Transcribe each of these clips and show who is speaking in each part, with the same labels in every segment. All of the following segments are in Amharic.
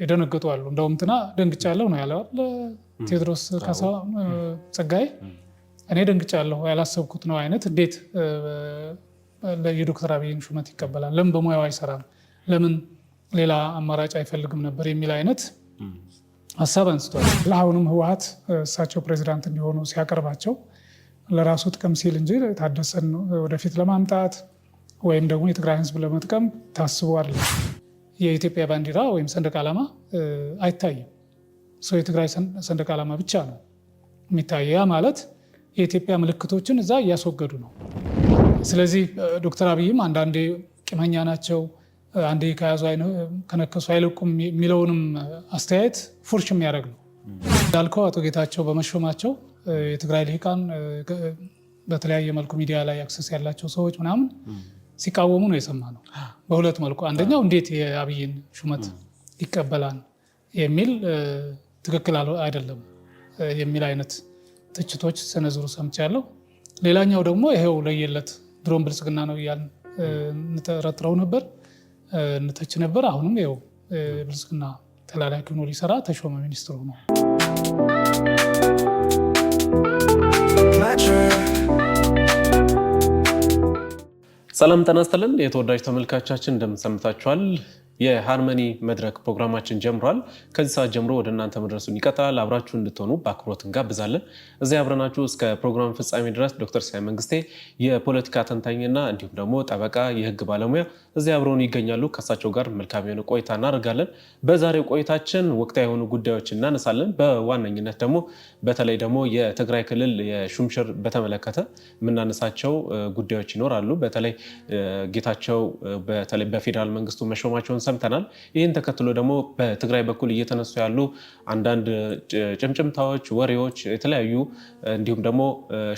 Speaker 1: የደነገጡ አሉ። እንደውም እንትና ደንግጫለሁ ነው ያለው ቴዎድሮስ ጸጋዬ። እኔ ደንግጫለሁ ያላሰብኩት ነው አይነት እንዴት የዶክተር አብይን ሹመት ይቀበላል? ለምን በሙያው አይሰራም? ለምን ሌላ አማራጭ አይፈልግም ነበር የሚል አይነት ሀሳብ አንስቷል። ለአሁንም ህወሓት እሳቸው ፕሬዚዳንት እንዲሆኑ ሲያቀርባቸው ለራሱ ጥቅም ሲል እንጂ ታደሰን ወደፊት ለማምጣት ወይም ደግሞ የትግራይ ህዝብ ለመጥቀም ታስቦ አይደለም። የኢትዮጵያ ባንዲራ ወይም ሰንደቅ ዓላማ አይታይም። ሰው የትግራይ ሰንደቅ ዓላማ ብቻ ነው የሚታየው። ያ ማለት የኢትዮጵያ ምልክቶችን እዛ እያስወገዱ ነው። ስለዚህ ዶክተር አብይም አንዳንዴ ቂመኛ ናቸው፣ አንዴ ከያዙ ከነከሱ አይለቁም የሚለውንም አስተያየት ፉርሽ የሚያደርግ ነው። እንዳልከው አቶ ጌታቸው በመሾማቸው የትግራይ ልሂቃን በተለያየ መልኩ ሚዲያ ላይ አክሰስ ያላቸው ሰዎች ምናምን ሲቃወሙ ነው የሰማ ነው። በሁለት መልኩ፣ አንደኛው እንዴት የአብይን ሹመት ይቀበላል የሚል ትክክል አይደለም የሚል አይነት ትችቶች ሰነዝሩ ሰምቻለሁ። ሌላኛው ደግሞ ይሄው ለየለት ድሮን ብልጽግና ነው እያልን እንጠረጥረው ነበር፣ እንተች ነበር። አሁንም ይኸው ብልጽግና ተላላኪ ሆኖ ሊሰራ ተሾመ ሚኒስትር ሆኖ።
Speaker 2: ሰላም ጤና ይስጥልን የተወዳጅ ተመልካቾቻችን እንደምን ሰንብታችኋል? የሃርመኒ መድረክ ፕሮግራማችን ጀምሯል። ከዚህ ሰዓት ጀምሮ ወደ እናንተ መድረሱን ይቀጥላል። አብራችሁ እንድትሆኑ በአክብሮት እንጋብዛለን። እዚህ አብረናችሁ እስከ ፕሮግራም ፍጻሜ ድረስ ዶክተር ሲሳይ መንግስቴ የፖለቲካ ተንታኝና እንዲሁም ደግሞ ጠበቃ፣ የህግ ባለሙያ እዚህ አብረውን ይገኛሉ። ከእሳቸው ጋር መልካም የሆነ ቆይታ እናደርጋለን። በዛሬው ቆይታችን ወቅታዊ የሆኑ ጉዳዮች እናነሳለን። በዋነኝነት ደግሞ በተለይ ደግሞ የትግራይ ክልል የሹምሽር በተመለከተ የምናነሳቸው ጉዳዮች ይኖራሉ። በተለይ ጌታቸው በተለይ በፌዴራል መንግስቱ መሾማቸውን ሰምተናል። ይህን ተከትሎ ደግሞ በትግራይ በኩል እየተነሱ ያሉ አንዳንድ ጭምጭምታዎች፣ ወሬዎች የተለያዩ እንዲሁም ደግሞ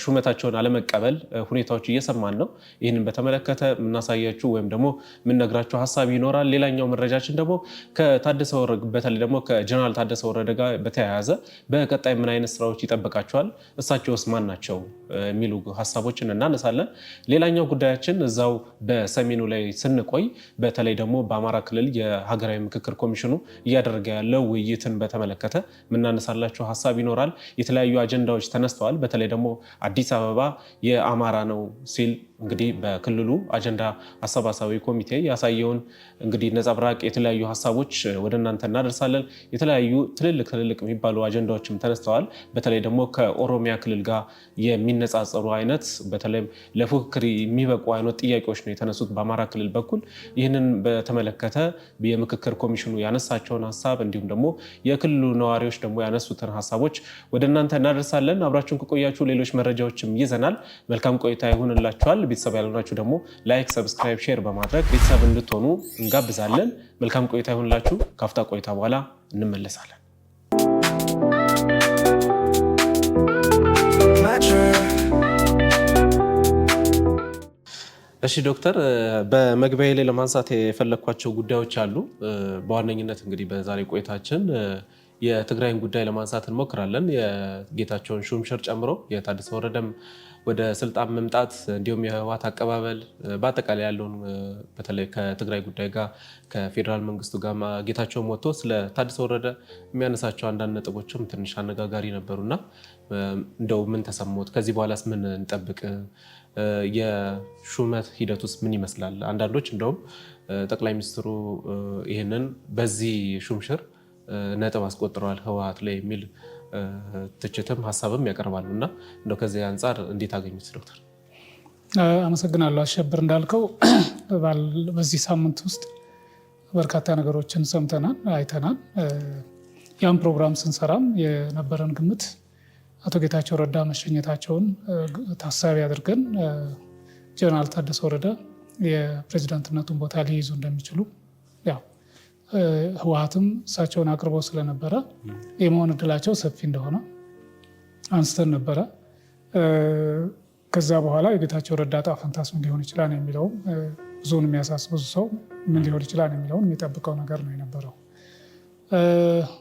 Speaker 2: ሹመታቸውን አለመቀበል ሁኔታዎች እየሰማን ነው። ይህንን በተመለከተ የምናሳያችሁ ወይም ደግሞ የምንነግራችሁ ሀሳብ ይኖራል። ሌላኛው መረጃችን ደግሞ ከታደሰ ወረደ በተለይ ደግሞ ከጀነራል ታደሰ ወረደ ጋር በተያያዘ በቀጣይ ምን አይነት ስራዎች ይጠበቃቸዋል፣ እሳቸውስ ማን ናቸው የሚሉ ሀሳቦችን እናነሳለን። ሌላኛው ጉዳያችን እዛው በሰሜኑ ላይ ስንቆይ በተለይ ደግሞ በአማራ ክልል የሀገራዊ ምክክር ኮሚሽኑ እያደረገ ያለው ውይይትን በተመለከተ የምናነሳላቸው ሀሳብ ይኖራል። የተለያዩ አጀንዳዎች ተነስተዋል። በተለይ ደግሞ አዲስ አበባ የአማራ ነው ሲል እንግዲህ በክልሉ አጀንዳ አሰባሳቢ ኮሚቴ ያሳየውን እንግዲህ ነጸብራቅ የተለያዩ ሀሳቦች ወደ እናንተ እናደርሳለን። የተለያዩ ትልልቅ የሚባሉ አጀንዳዎችም ተነስተዋል። በተለይ ደግሞ ከኦሮሚያ ክልል ጋር የሚነጻጸሩ አይነት በተለይ ለፉክክር የሚበቁ አይነት ጥያቄዎች ነው የተነሱት በአማራ ክልል በኩል። ይህንን በተመለከተ የምክክር ኮሚሽኑ ያነሳቸውን ሀሳብ እንዲሁም ደግሞ የክልሉ ነዋሪዎች ደግሞ ያነሱትን ሀሳቦች ወደ እናንተ እናደርሳለን። አብራችሁን ከቆያችሁ ሌሎች መረጃዎችም ይዘናል። መልካም ቆይታ ይሁንላችኋል። ቤተሰብ ያልሆናችሁ ደግሞ ላይክ፣ ሰብስክራይብ፣ ሼር በማድረግ ቤተሰብ እንድትሆኑ እንጋብዛለን። መልካም ቆይታ ይሁንላችሁ። ካፍታ ቆይታ በኋላ እንመለሳለን። እሺ ዶክተር፣ በመግቢያ ላይ ለማንሳት የፈለግኳቸው ጉዳዮች አሉ። በዋነኝነት እንግዲህ በዛሬ ቆይታችን የትግራይን ጉዳይ ለማንሳት እንሞክራለን። የጌታቸውን ሹምሽር ጨምሮ የታደሰ ወረደም ወደ ስልጣን መምጣት እንዲሁም የህወሓት አቀባበል በአጠቃላይ ያለውን በተለይ ከትግራይ ጉዳይ ጋር ከፌዴራል መንግስቱ ጋር ጌታቸውን ወጥቶ ስለ ታደሰ ወረደ የሚያነሳቸው አንዳንድ ነጥቦችም ትንሽ አነጋጋሪ ነበሩና እንደው ምን ተሰማዎት? ከዚህ በኋላስ ምን እንጠብቅ? የሹመት ሂደት ውስጥ ምን ይመስላል? አንዳንዶች እንደውም ጠቅላይ ሚኒስትሩ ይህንን በዚህ ሹምሽር ነጥብ አስቆጥረዋል ህወሓት ላይ የሚል ትችትም ሀሳብም ያቀርባሉ እና እንደው ከዚህ አንጻር እንዴት አገኙት ዶክተር?
Speaker 1: አመሰግናለሁ አሸብር። እንዳልከው በዚህ ሳምንት ውስጥ በርካታ ነገሮችን ሰምተናል፣ አይተናል። ያን ፕሮግራም ስንሰራም የነበረን ግምት አቶ ጌታቸው ረዳ መሸኘታቸውን ታሳቢ አድርገን ጀነራል ታደሰ ወረደ የፕሬዚዳንትነቱን ቦታ ሊይዙ እንደሚችሉ ህወሓትም እሳቸውን አቅርቦ ስለነበረ የመሆን እድላቸው ሰፊ እንደሆነ አንስተን ነበረ። ከዛ በኋላ የጌታቸው ረዳ ዕጣ ፈንታስ ምን ሊሆን ይችላል የሚለውም ብዙውን የሚያሳስብ ብዙ ሰው ምን ሊሆን ይችላል የሚለውን የሚጠብቀው ነገር ነው የነበረው።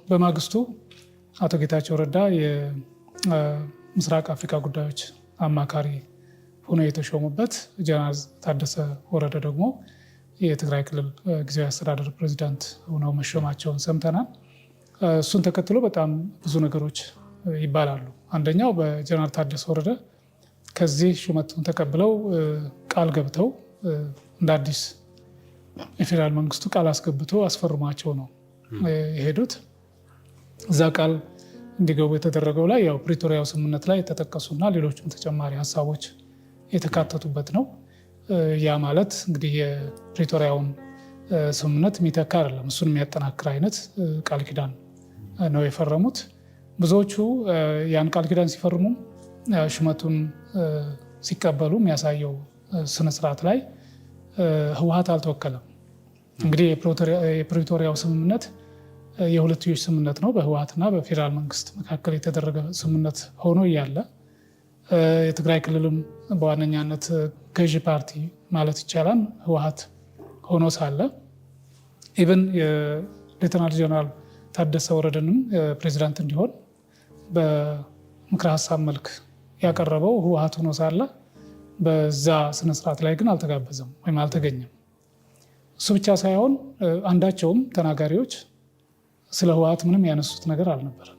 Speaker 1: በማግስቱ አቶ ጌታቸው ረዳ የምስራቅ አፍሪካ ጉዳዮች አማካሪ ሆነው የተሾሙበት፣ ጀነራል ታደሰ ወረደ ደግሞ የትግራይ ክልል ጊዜያዊ አስተዳደር ፕሬዚዳንት ሆነው መሾማቸውን ሰምተናል። እሱን ተከትሎ በጣም ብዙ ነገሮች ይባላሉ። አንደኛው በጀነራል ታደሰ ወረደ ከዚህ ሹመቱን ተቀብለው ቃል ገብተው እንደ አዲስ የፌዴራል መንግስቱ ቃል አስገብቶ አስፈርሟቸው ነው የሄዱት። እዛ ቃል እንዲገቡ የተደረገው ላይ ያው ፕሪቶሪያው ስምምነት ላይ የተጠቀሱና ሌሎችም ተጨማሪ ሀሳቦች የተካተቱበት ነው። ያ ማለት እንግዲህ የፕሪቶሪያውን ስምምነት የሚተካ አይደለም፣ እሱን የሚያጠናክር አይነት ቃል ኪዳን ነው የፈረሙት። ብዙዎቹ ያን ቃል ኪዳን ሲፈርሙ ሹመቱን ሲቀበሉ የሚያሳየው ስነስርዓት ላይ ህወሓት አልተወከለም። እንግዲህ የፕሪቶሪያው ስምምነት የሁለትዮሽ ስምምነት ነው፣ በህወሓትና በፌዴራል መንግስት መካከል የተደረገ ስምምነት ሆኖ እያለ የትግራይ ክልልም በዋነኛነት ገዢ ፓርቲ ማለት ይቻላል ህወሓት ሆኖ ሳለ ኢቨን የሌተናል ጀነራል ታደሰ ወረደንም ፕሬዚዳንት እንዲሆን በምክረ ሀሳብ መልክ ያቀረበው ህወሓት ሆኖ ሳለ በዛ ስነስርዓት ላይ ግን አልተጋበዘም ወይም አልተገኘም። እሱ ብቻ ሳይሆን አንዳቸውም ተናጋሪዎች ስለ ህወሓት ምንም ያነሱት ነገር አልነበረም።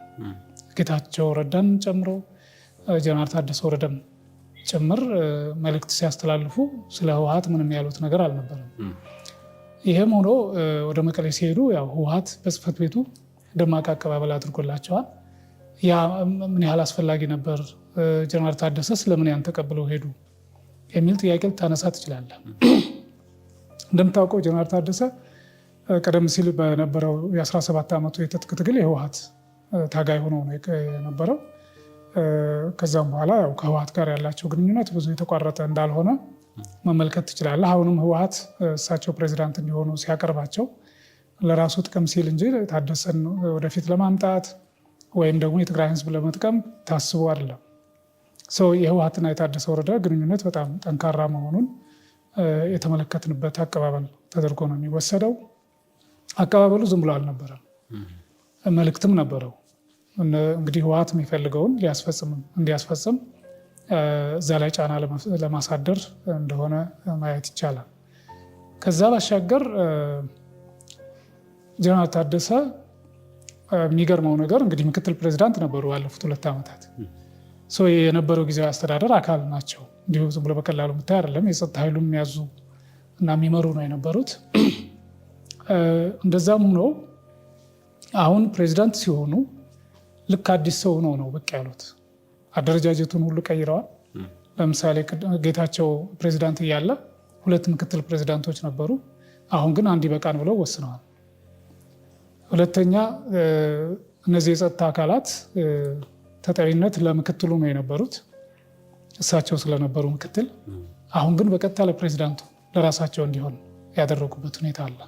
Speaker 1: ጌታቸው ረዳን ጨምሮ ጀነራል ታደሰ ወረደም ጭምር መልእክት ሲያስተላልፉ ስለ ህወሓት ምንም ያሉት ነገር አልነበረም። ይህም ሆኖ ወደ መቀሌ ሲሄዱ ያው ህወሓት በጽህፈት ቤቱ ደማቅ አቀባበል አድርጎላቸዋል። ያ ምን ያህል አስፈላጊ ነበር? ጀነራል ታደሰ ስለምን ያን ተቀብለው ሄዱ የሚል ጥያቄ ልታነሳ ትችላለህ። እንደምታውቀው ጀነራል ታደሰ ቀደም ሲል በነበረው የ17 ዓመቱ የትጥቅ ትግል የህወሓት ታጋይ ሆኖ ነው የነበረው። ከዛም በኋላ ያው ከህወሓት ጋር ያላቸው ግንኙነት ብዙ የተቋረጠ እንዳልሆነ መመልከት ትችላለህ። አሁንም ህወሓት እሳቸው ፕሬዚዳንት እንዲሆኑ ሲያቀርባቸው ለራሱ ጥቅም ሲል እንጂ ታደሰን ወደፊት ለማምጣት ወይም ደግሞ የትግራይ ህዝብ ለመጥቀም ታስቦ አይደለም። የህወሓትና የታደሰ ወረደ ግንኙነት በጣም ጠንካራ መሆኑን የተመለከትንበት አቀባበል ተደርጎ ነው የሚወሰደው። አቀባበሉ ዝም ብሎ አልነበረም፣ መልእክትም ነበረው። እንግዲህ ህወሓት የሚፈልገውን እንዲያስፈጽም እዛ ላይ ጫና ለማሳደር እንደሆነ ማየት ይቻላል። ከዛ ባሻገር ጀነራል ታደሰ የሚገርመው ነገር እንግዲህ ምክትል ፕሬዚዳንት ነበሩ ባለፉት 2 ዓመታት። የነበረው ጊዜያዊ አስተዳደር አካል ናቸው። እንዲሁ ዝም ብሎ በቀላሉ የምታይ አይደለም። የጸጥታ ኃይሉን የሚያዙ እና የሚመሩ ነው የነበሩት። እንደዛም ሆኖ አሁን ፕሬዚዳንት ሲሆኑ ልክ አዲስ ሰው ሆነው ነው ብቅ ያሉት። አደረጃጀቱን ሁሉ ቀይረዋል። ለምሳሌ ጌታቸው ፕሬዚዳንት እያለ 2 ምክትል ፕሬዚዳንቶች ነበሩ። አሁን ግን አንድ ይበቃን ብለው ወስነዋል። ሁለተኛ እነዚህ የጸጥታ አካላት ተጠሪነት ለምክትሉ ነው የነበሩት፣ እሳቸው ስለነበሩ ምክትል። አሁን ግን በቀጥታ ለፕሬዚዳንቱ ለራሳቸው እንዲሆን ያደረጉበት ሁኔታ አለ።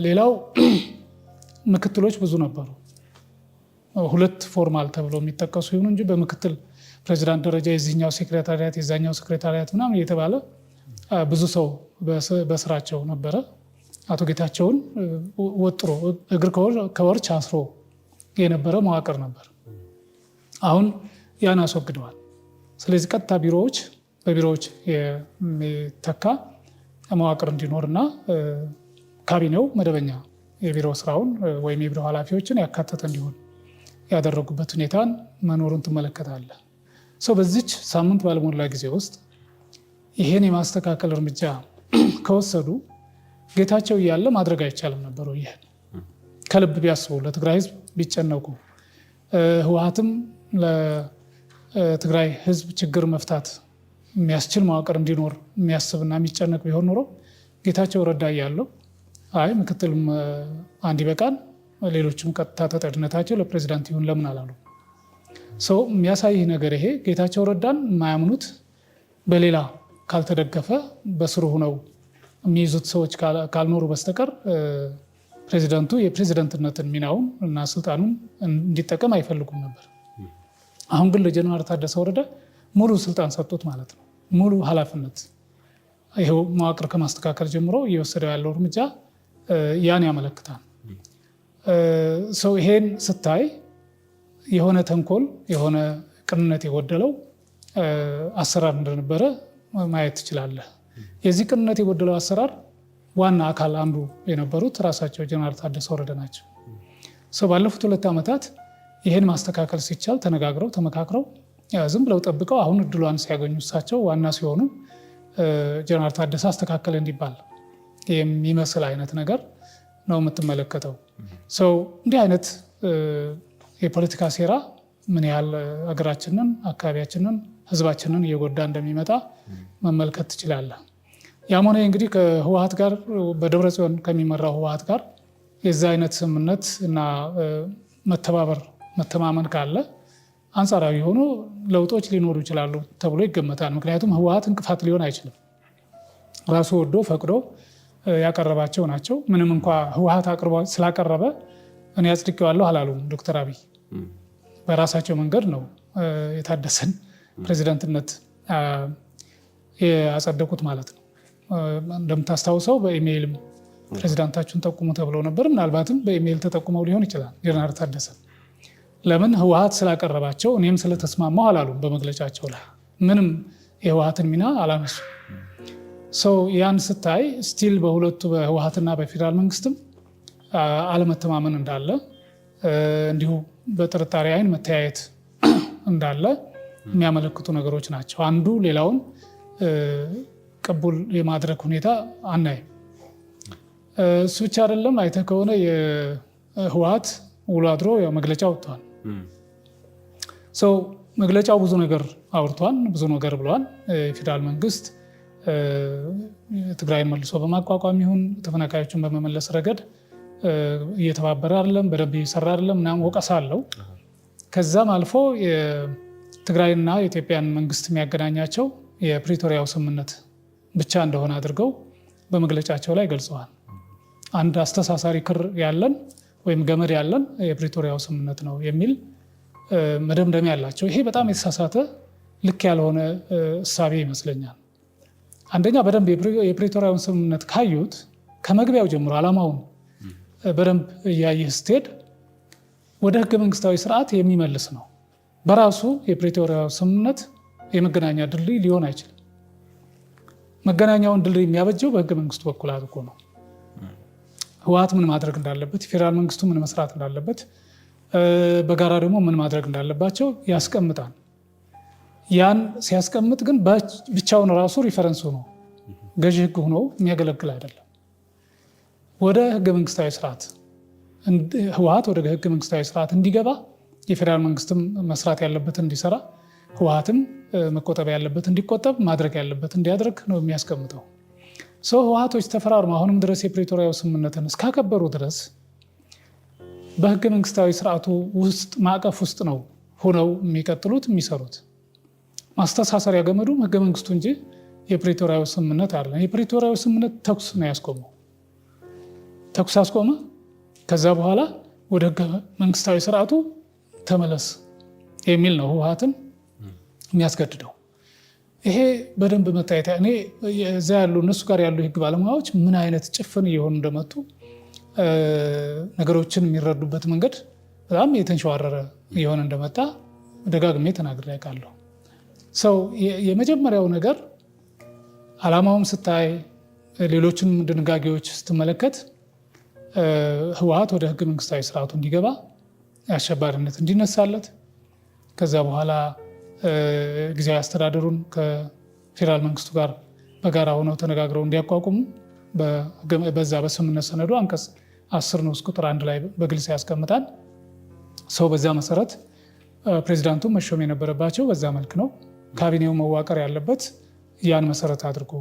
Speaker 1: ሌላው ምክትሎች ብዙ ነበሩ። 2 ፎርማል ተብለው የሚጠቀሱ ይሁኑ እንጂ በምክትል ፕሬዚዳንት ደረጃ የዚህኛው ሴክሬታሪያት የዛኛው ሴክሬታሪያት ምናምን እየተባለ ብዙ ሰው በስራቸው ነበረ። አቶ ጌታቸውን ወጥሮ እግር ከወርች አስሮ የነበረ መዋቅር ነበር። አሁን ያን አስወግደዋል። ስለዚህ ቀጥታ በቢሮዎች የሚተካ መዋቅር እንዲኖርና ካቢኔው መደበኛ የቢሮ ስራውን ወይም የቢሮ ኃላፊዎችን ያካተተ እንዲሆን ያደረጉበት ሁኔታን መኖሩን ትመለከታለህ። በዚች ሳምንት ባልሞላ ጊዜ ውስጥ ይሄን የማስተካከል እርምጃ ከወሰዱ ጌታቸው እያለ ማድረግ አይቻልም ነበሩ። ይሄን ከልብ ቢያስቡ፣ ለትግራይ ህዝብ ቢጨነቁ፣ ህወሓትም ለትግራይ ህዝብ ችግር መፍታት የሚያስችል መዋቅር እንዲኖር የሚያስብና የሚጨነቅ ቢሆን ኖሮ ጌታቸው ረዳ እያለው አይ ምክትልም አንድ ይበቃል፣ ሌሎችም ቀጥታ ተጠሪነታቸው ለፕሬዚዳንት ይሁን ለምን አላሉ? የሚያሳይህ ነገር ይሄ ጌታቸው ረዳን የማያምኑት በሌላ ካልተደገፈ በስሩ ሆነው የሚይዙት ሰዎች ካልኖሩ በስተቀር ፕሬዚዳንቱ የፕሬዚዳንትነትን ሚናውን እና ስልጣኑን እንዲጠቀም አይፈልጉም ነበር። አሁን ግን ለጀነራል ታደሰ ወረደ ሙሉ ስልጣን ሰጡት ማለት ነው። ሙሉ ኃላፊነት ይሄው መዋቅር ከማስተካከል ጀምሮ እየወሰደው ያለው እርምጃ ያን ያመለክታል። ይሄን ስታይ የሆነ ተንኮል የሆነ ቅንነት የጎደለው አሰራር እንደነበረ ማየት ትችላለህ። የዚህ ቅንነት የጎደለው አሰራር ዋና አካል አንዱ የነበሩት ራሳቸው ጀነራል ታደሰ ወረደ ናቸው። ባለፉት 2 ዓመታት ይህን ማስተካከል ሲቻል ተነጋግረው ተመካክረው ዝም ብለው ጠብቀው አሁን እድሏን ሲያገኙ እሳቸው ዋና ሲሆኑ ጀነራል ታደሰ አስተካከለ እንዲባል የሚመስል አይነት ነገር ነው የምትመለከተው። እንዲህ አይነት የፖለቲካ ሴራ ምን ያህል ሀገራችንን፣ አካባቢያችንን፣ ህዝባችንን እየጎዳ እንደሚመጣ መመልከት ትችላለህ። ያም ሆነ እንግዲህ ከህወሓት ጋር በደብረጽዮን ከሚመራው ህወሓት ጋር የዛ አይነት ስምምነት እና መተባበር መተማመን ካለ አንጻራዊ ሆኖ ለውጦች ሊኖሩ ይችላሉ ተብሎ ይገመታል። ምክንያቱም ህወሓት እንቅፋት ሊሆን አይችልም። ራሱ ወዶ ፈቅዶ ያቀረባቸው ናቸው። ምንም እንኳ ህወሓት ስላቀረበ እኔ አጽድቄዋለሁ አላሉም ዶክተር አብይ በራሳቸው መንገድ ነው የታደሰን ፕሬዚዳንትነት ያጸደቁት ማለት ነው። እንደምታስታውሰው በኢሜይልም ፕሬዚዳንታችሁን ጠቁሙ ተብለው ነበር። ምናልባትም በኢሜይል ተጠቁመው ሊሆን ይችላል ጀነራል ታደሰ። ለምን ህወሓት ስላቀረባቸው እኔም ስለተስማማው አላሉም። በመግለጫቸው ላይ ምንም የህወሓትን ሚና አላነሱ። ያን ስታይ ስቲል በሁለቱ በህወሓትና በፌዴራል መንግስትም አለመተማመን እንዳለ እንዲሁ በጥርጣሬ አይን መተያየት እንዳለ የሚያመለክቱ ነገሮች ናቸው። አንዱ ሌላውን ቅቡል የማድረግ ሁኔታ አናይም። እሱ ብቻ አይደለም። አይተህ ከሆነ የህወሓት ውሎ አድሮ መግለጫ ወጥቷል። መግለጫው ብዙ ነገር አውርቷል፣ ብዙ ነገር ብለዋል። የፌዴራል መንግስት ትግራይን መልሶ በማቋቋም ይሁን ተፈናቃዮችን በመመለስ ረገድ እየተባበረ አይደለም፣ በደንብ እየሰራ አይደለም ምናምን ወቀሳ አለው። ከዛም አልፎ የትግራይና የኢትዮጵያን መንግስት የሚያገናኛቸው የፕሪቶሪያው ስምምነት ብቻ እንደሆነ አድርገው በመግለጫቸው ላይ ገልጸዋል። አንድ አስተሳሳሪ ክር ያለን ወይም ገመድ ያለን የፕሪቶሪያው ስምምነት ነው የሚል መደምደሚያ ያላቸው። ይሄ በጣም የተሳሳተ ልክ ያልሆነ እሳቤ ይመስለኛል። አንደኛ በደንብ የፕሪቶሪያውን ስምምነት ካዩት ከመግቢያው ጀምሮ ዓላማውን በደንብ እያየህ ስትሄድ ወደ ህገ መንግስታዊ ስርዓት የሚመልስ ነው። በራሱ የፕሪቶሪያው ስምምነት የመገናኛ ድልድይ ሊሆን አይችልም። መገናኛውን ድልድይ የሚያበጀው በህገ መንግስቱ በኩል አድርጎ ነው። ህወሓት ምን ማድረግ እንዳለበት፣ የፌዴራል መንግስቱ ምን መስራት እንዳለበት፣ በጋራ ደግሞ ምን ማድረግ እንዳለባቸው ያስቀምጣል። ያን ሲያስቀምጥ ግን ብቻውን ራሱ ሪፈረንስ ሆኖ ገዢ ህግ ሆኖ የሚያገለግል አይደለም። ወደ ህገ መንግስታዊ ስርዓት ህወሓት ወደ ህገ መንግስታዊ ስርዓት እንዲገባ የፌዴራል መንግስትም መስራት ያለበት እንዲሰራ፣ ህወሓትም መቆጠብ ያለበት እንዲቆጠብ፣ ማድረግ ያለበት እንዲያደርግ ነው የሚያስቀምጠው። ህወሓቶች ተፈራርመው አሁንም ድረስ የፕሪቶሪያው ስምምነትን እስካከበሩ ድረስ በህገ መንግስታዊ ስርዓቱ ውስጥ ማዕቀፍ ውስጥ ነው ሆነው የሚቀጥሉት የሚሰሩት። ማስተሳሰሪያ ገመዱም ህገ መንግስቱ እንጂ የፕሪቶሪያው ስምምነት አለ። የፕሪቶሪያው ስምምነት ተኩስ ነው ያስቆመው። ተኩስ አስቆመ። ከዛ በኋላ ወደ ህገ መንግስታዊ ስርዓቱ ተመለስ የሚል ነው ህወሓትን የሚያስገድደው። ይሄ በደንብ መታየት እኔ እዛ ያሉ እነሱ ጋር ያሉ የህግ ባለሙያዎች ምን አይነት ጭፍን እየሆኑ እንደመጡ ነገሮችን የሚረዱበት መንገድ በጣም የተንሸዋረረ እየሆነ እንደመጣ ደጋግሜ ተናግሬ አውቃለሁ። የመጀመሪያው ነገር ዓላማውም ስታይ ሌሎችንም ድንጋጌዎች ስትመለከት ህወሓት ወደ ህገ መንግስታዊ ስርዓቱ እንዲገባ አሸባሪነት እንዲነሳለት ከዛ በኋላ ጊዜያዊ አስተዳደሩን ከፌዴራል መንግስቱ ጋር በጋራ ሆነው ተነጋግረው እንዲያቋቁሙ በዛ በስምምነት ሰነዱ አንቀጽ 10 ንዑስ ቁጥር 1 ላይ በግልጽ ያስቀምጣል። በዛ መሰረት ፕሬዚዳንቱ መሾም የነበረባቸው በዛ መልክ ነው። ካቢኔው መዋቀር ያለበት ያን መሰረት አድርጎ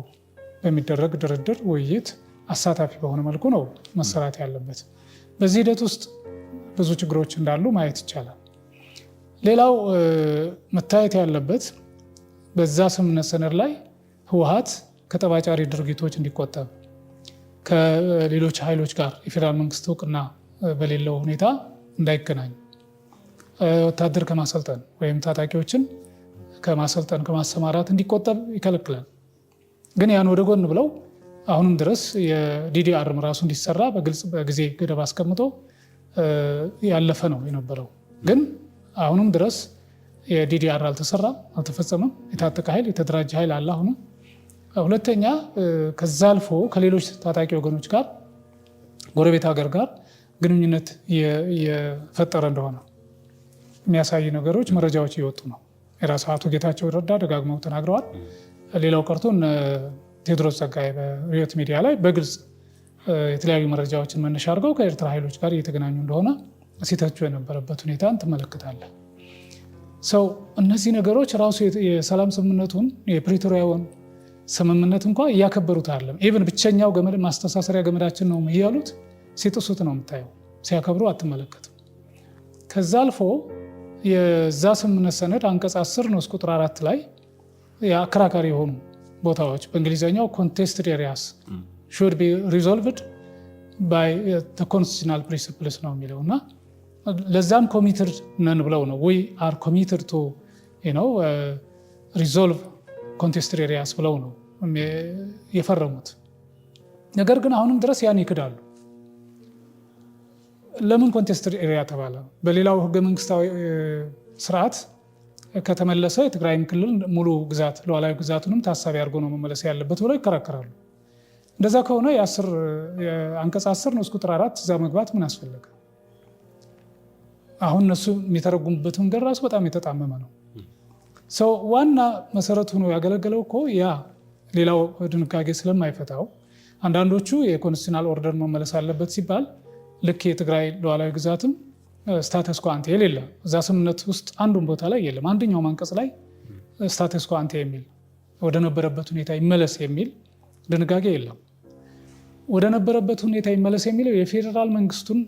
Speaker 1: በሚደረግ ድርድር፣ ውይይት አሳታፊ በሆነ መልኩ ነው መሰራት ያለበት። በዚህ ሂደት ውስጥ ብዙ ችግሮች እንዳሉ ማየት ይቻላል። ሌላው መታየት ያለበት በዛ ስምምነት ሰነድ ላይ ህወሓት ከጠባጫሪ ድርጊቶች እንዲቆጠብ፣ ከሌሎች ኃይሎች ጋር የፌዴራል መንግስት እውቅና በሌለው ሁኔታ እንዳይገናኝ፣ ወታደር ከማሰልጠን ወይም ታጣቂዎችን ከማሰልጠን ከማሰማራት እንዲቆጠብ ይከለክላል። ግን ያን ወደ ጎን ብለው አሁንም ድረስ የዲዲአርም ራሱ እንዲሰራ በግልጽ በጊዜ ገደብ አስቀምጦ ያለፈ ነው የነበረው። ግን አሁንም ድረስ የዲዲአር አልተሰራም፣ አልተፈጸመም። የታጠቀ ኃይል የተደራጀ ኃይል አለ። አሁንም ሁለተኛ ከዛ አልፎ ከሌሎች ታጣቂ ወገኖች ጋር ጎረቤት ሀገር ጋር ግንኙነት የፈጠረ እንደሆነ የሚያሳይ ነገሮች መረጃዎች እየወጡ ነው። የራሱ አቶ ጌታቸው ረዳ ደጋግመው ተናግረዋል። ሌላው ቀርቶ ቴዎድሮስ ጸጋዬ በሪዮት ሚዲያ ላይ በግልጽ የተለያዩ መረጃዎችን መነሻ አድርገው ከኤርትራ ኃይሎች ጋር እየተገናኙ እንደሆነ ሲተቹ የነበረበት ሁኔታን ትመለከታለህ። ሰው እነዚህ ነገሮች ራሱ የሰላም ስምምነቱን የፕሪቶሪያውን ስምምነት እንኳ እያከበሩት አለም። ኢቨን ብቸኛው ገመድ ማስተሳሰሪያ ገመዳችን ነው እያሉት ሲጥሱት ነው የምታየው፣ ሲያከብሩ አትመለከትም። ከዛ አልፎ የዛ ስምምነት ሰነድ አንቀጽ 10 ንዑስ ቁጥር 4 ላይ የአከራካሪ የሆኑ ቦታዎች በእንግሊዝኛው ኮንቴስትድ ኤሪያስ should be resolved by the constitutional principles ነው የሚለው እና ለዛም ኮሚትድ ነን ብለው ነው we are committed to resolve contested areas ብለው ነው የፈረሙት። ነገር ግን አሁንም ድረስ ያን ይክዳሉ። ለምን ኮንቴስትድ ኤሪያ ተባለ? በሌላው ህገ መንግስታዊ ስርዓት ከተመለሰ የትግራይም ክልል ሙሉ ግዛት ሉዓላዊ ግዛቱንም ታሳቢ አድርጎ ነው መመለስ ያለበት ብለው ይከራከራሉ። እንደዛ ከሆነ አንቀጽ 10 ንዑስ ቁጥር 4 እዛ መግባት ምን አስፈለገ? አሁን እነሱ የሚተረጉሙበት መንገድ ራሱ በጣም የተጣመመ ነው። ሰው ዋና መሰረቱ ነው ያገለገለው እኮ ያ ሌላው ድንጋጌ ስለማይፈታው አንዳንዶቹ የኮንስቲቱሽናል ኦርደር መመለስ አለበት ሲባል ልክ የትግራይ ሉዓላዊ ግዛትም ስታተስ ኮ አንቴ የሌለ እዛ ስምምነት ውስጥ አንዱን ቦታ ላይ የለም። አንደኛው አንቀጽ ላይ ስታተስ ኮ አንቴ የሚል ወደ ነበረበት ሁኔታ ይመለስ የሚል ድንጋጌ የለም። ወደ ነበረበት ሁኔታ ይመለስ የሚለው የፌዴራል መንግስቱን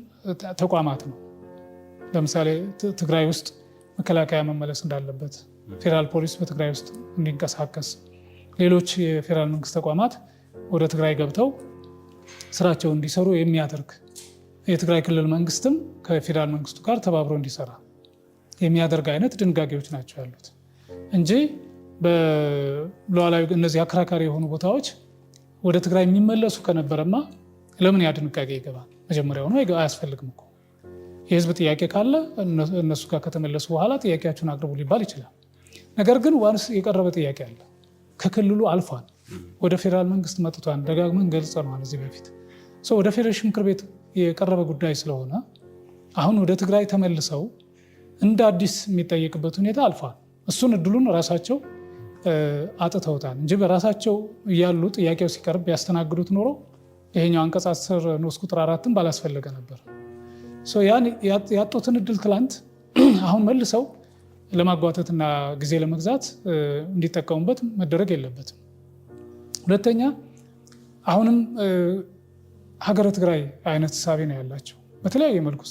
Speaker 1: ተቋማት ነው። ለምሳሌ ትግራይ ውስጥ መከላከያ መመለስ እንዳለበት፣ ፌዴራል ፖሊስ በትግራይ ውስጥ እንዲንቀሳቀስ፣ ሌሎች የፌዴራል መንግስት ተቋማት ወደ ትግራይ ገብተው ስራቸውን እንዲሰሩ የሚያደርግ የትግራይ ክልል መንግስትም ከፌዴራል መንግስቱ ጋር ተባብሮ እንዲሰራ የሚያደርግ አይነት ድንጋጌዎች ናቸው ያሉት እንጂ በሉዓላዊ እነዚህ አከራካሪ የሆኑ ቦታዎች ወደ ትግራይ የሚመለሱ ከነበረማ ለምን ያ ድንጋጌ ይገባል? መጀመሪያው ነው አያስፈልግም እኮ። የህዝብ ጥያቄ ካለ እነሱ ጋር ከተመለሱ በኋላ ጥያቄያችሁን አቅርቡ ሊባል ይችላል። ነገር ግን ዋንስ የቀረበ ጥያቄ አለ፣ ከክልሉ አልፏል፣ ወደ ፌዴራል መንግስት መጥቷል፣ ደጋግመን ገልጸናል እዚህ በፊት። ወደ ፌዴሬሽን ምክር ቤት የቀረበ ጉዳይ ስለሆነ አሁን ወደ ትግራይ ተመልሰው እንደ አዲስ የሚጠየቅበት ሁኔታ አልፏል። እሱን እድሉን ራሳቸው አጥተውታል እንጂ በራሳቸው እያሉ ጥያቄው ሲቀርብ ያስተናግዱት ኖሮ ይሄኛው አንቀጽ 10 ንዑስ ቁጥር 4ን ባላስፈለገ ነበር። ያን ያጡትን እድል ትላንት አሁን መልሰው ለማጓተትና ጊዜ ለመግዛት እንዲጠቀሙበት መደረግ የለበትም። ሁለተኛ አሁንም ሀገረ ትግራይ አይነት ሳቢ ነው ያላቸው በተለያየ መልኩ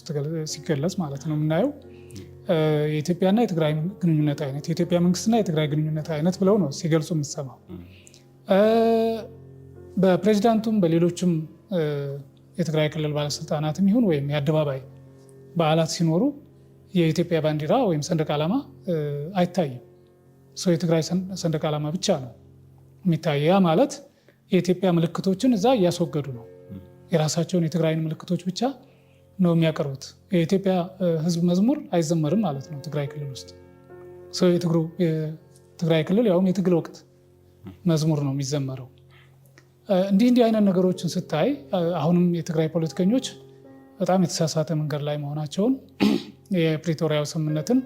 Speaker 1: ሲገለጽ ማለት ነው የምናየው። የኢትዮጵያና የትግራይ ግንኙነት አይነት፣ የኢትዮጵያ መንግስትና የትግራይ ግንኙነት አይነት ብለው ነው ሲገልጹ የምትሰማው። በፕሬዚዳንቱም በሌሎችም የትግራይ ክልል ባለስልጣናትም ይሁን ወይም የአደባባይ በዓላት ሲኖሩ የኢትዮጵያ ባንዲራ ወይም ሰንደቅ ዓላማ አይታይም። የትግራይ ሰንደቅ ዓላማ ብቻ ነው የሚታየ። ያ ማለት የኢትዮጵያ ምልክቶችን እዛ እያስወገዱ ነው። የራሳቸውን የትግራይን ምልክቶች ብቻ ነው የሚያቀርቡት። የኢትዮጵያ ህዝብ መዝሙር አይዘመርም ማለት ነው ትግራይ ክልል ውስጥ። የትግራይ ክልል ያውም የትግል ወቅት መዝሙር ነው የሚዘመረው። እንዲህ አይነት ነገሮችን ስታይ አሁንም የትግራይ ፖለቲከኞች በጣም የተሳሳተ መንገድ ላይ መሆናቸውን የፕሪቶሪያው ስምምነትን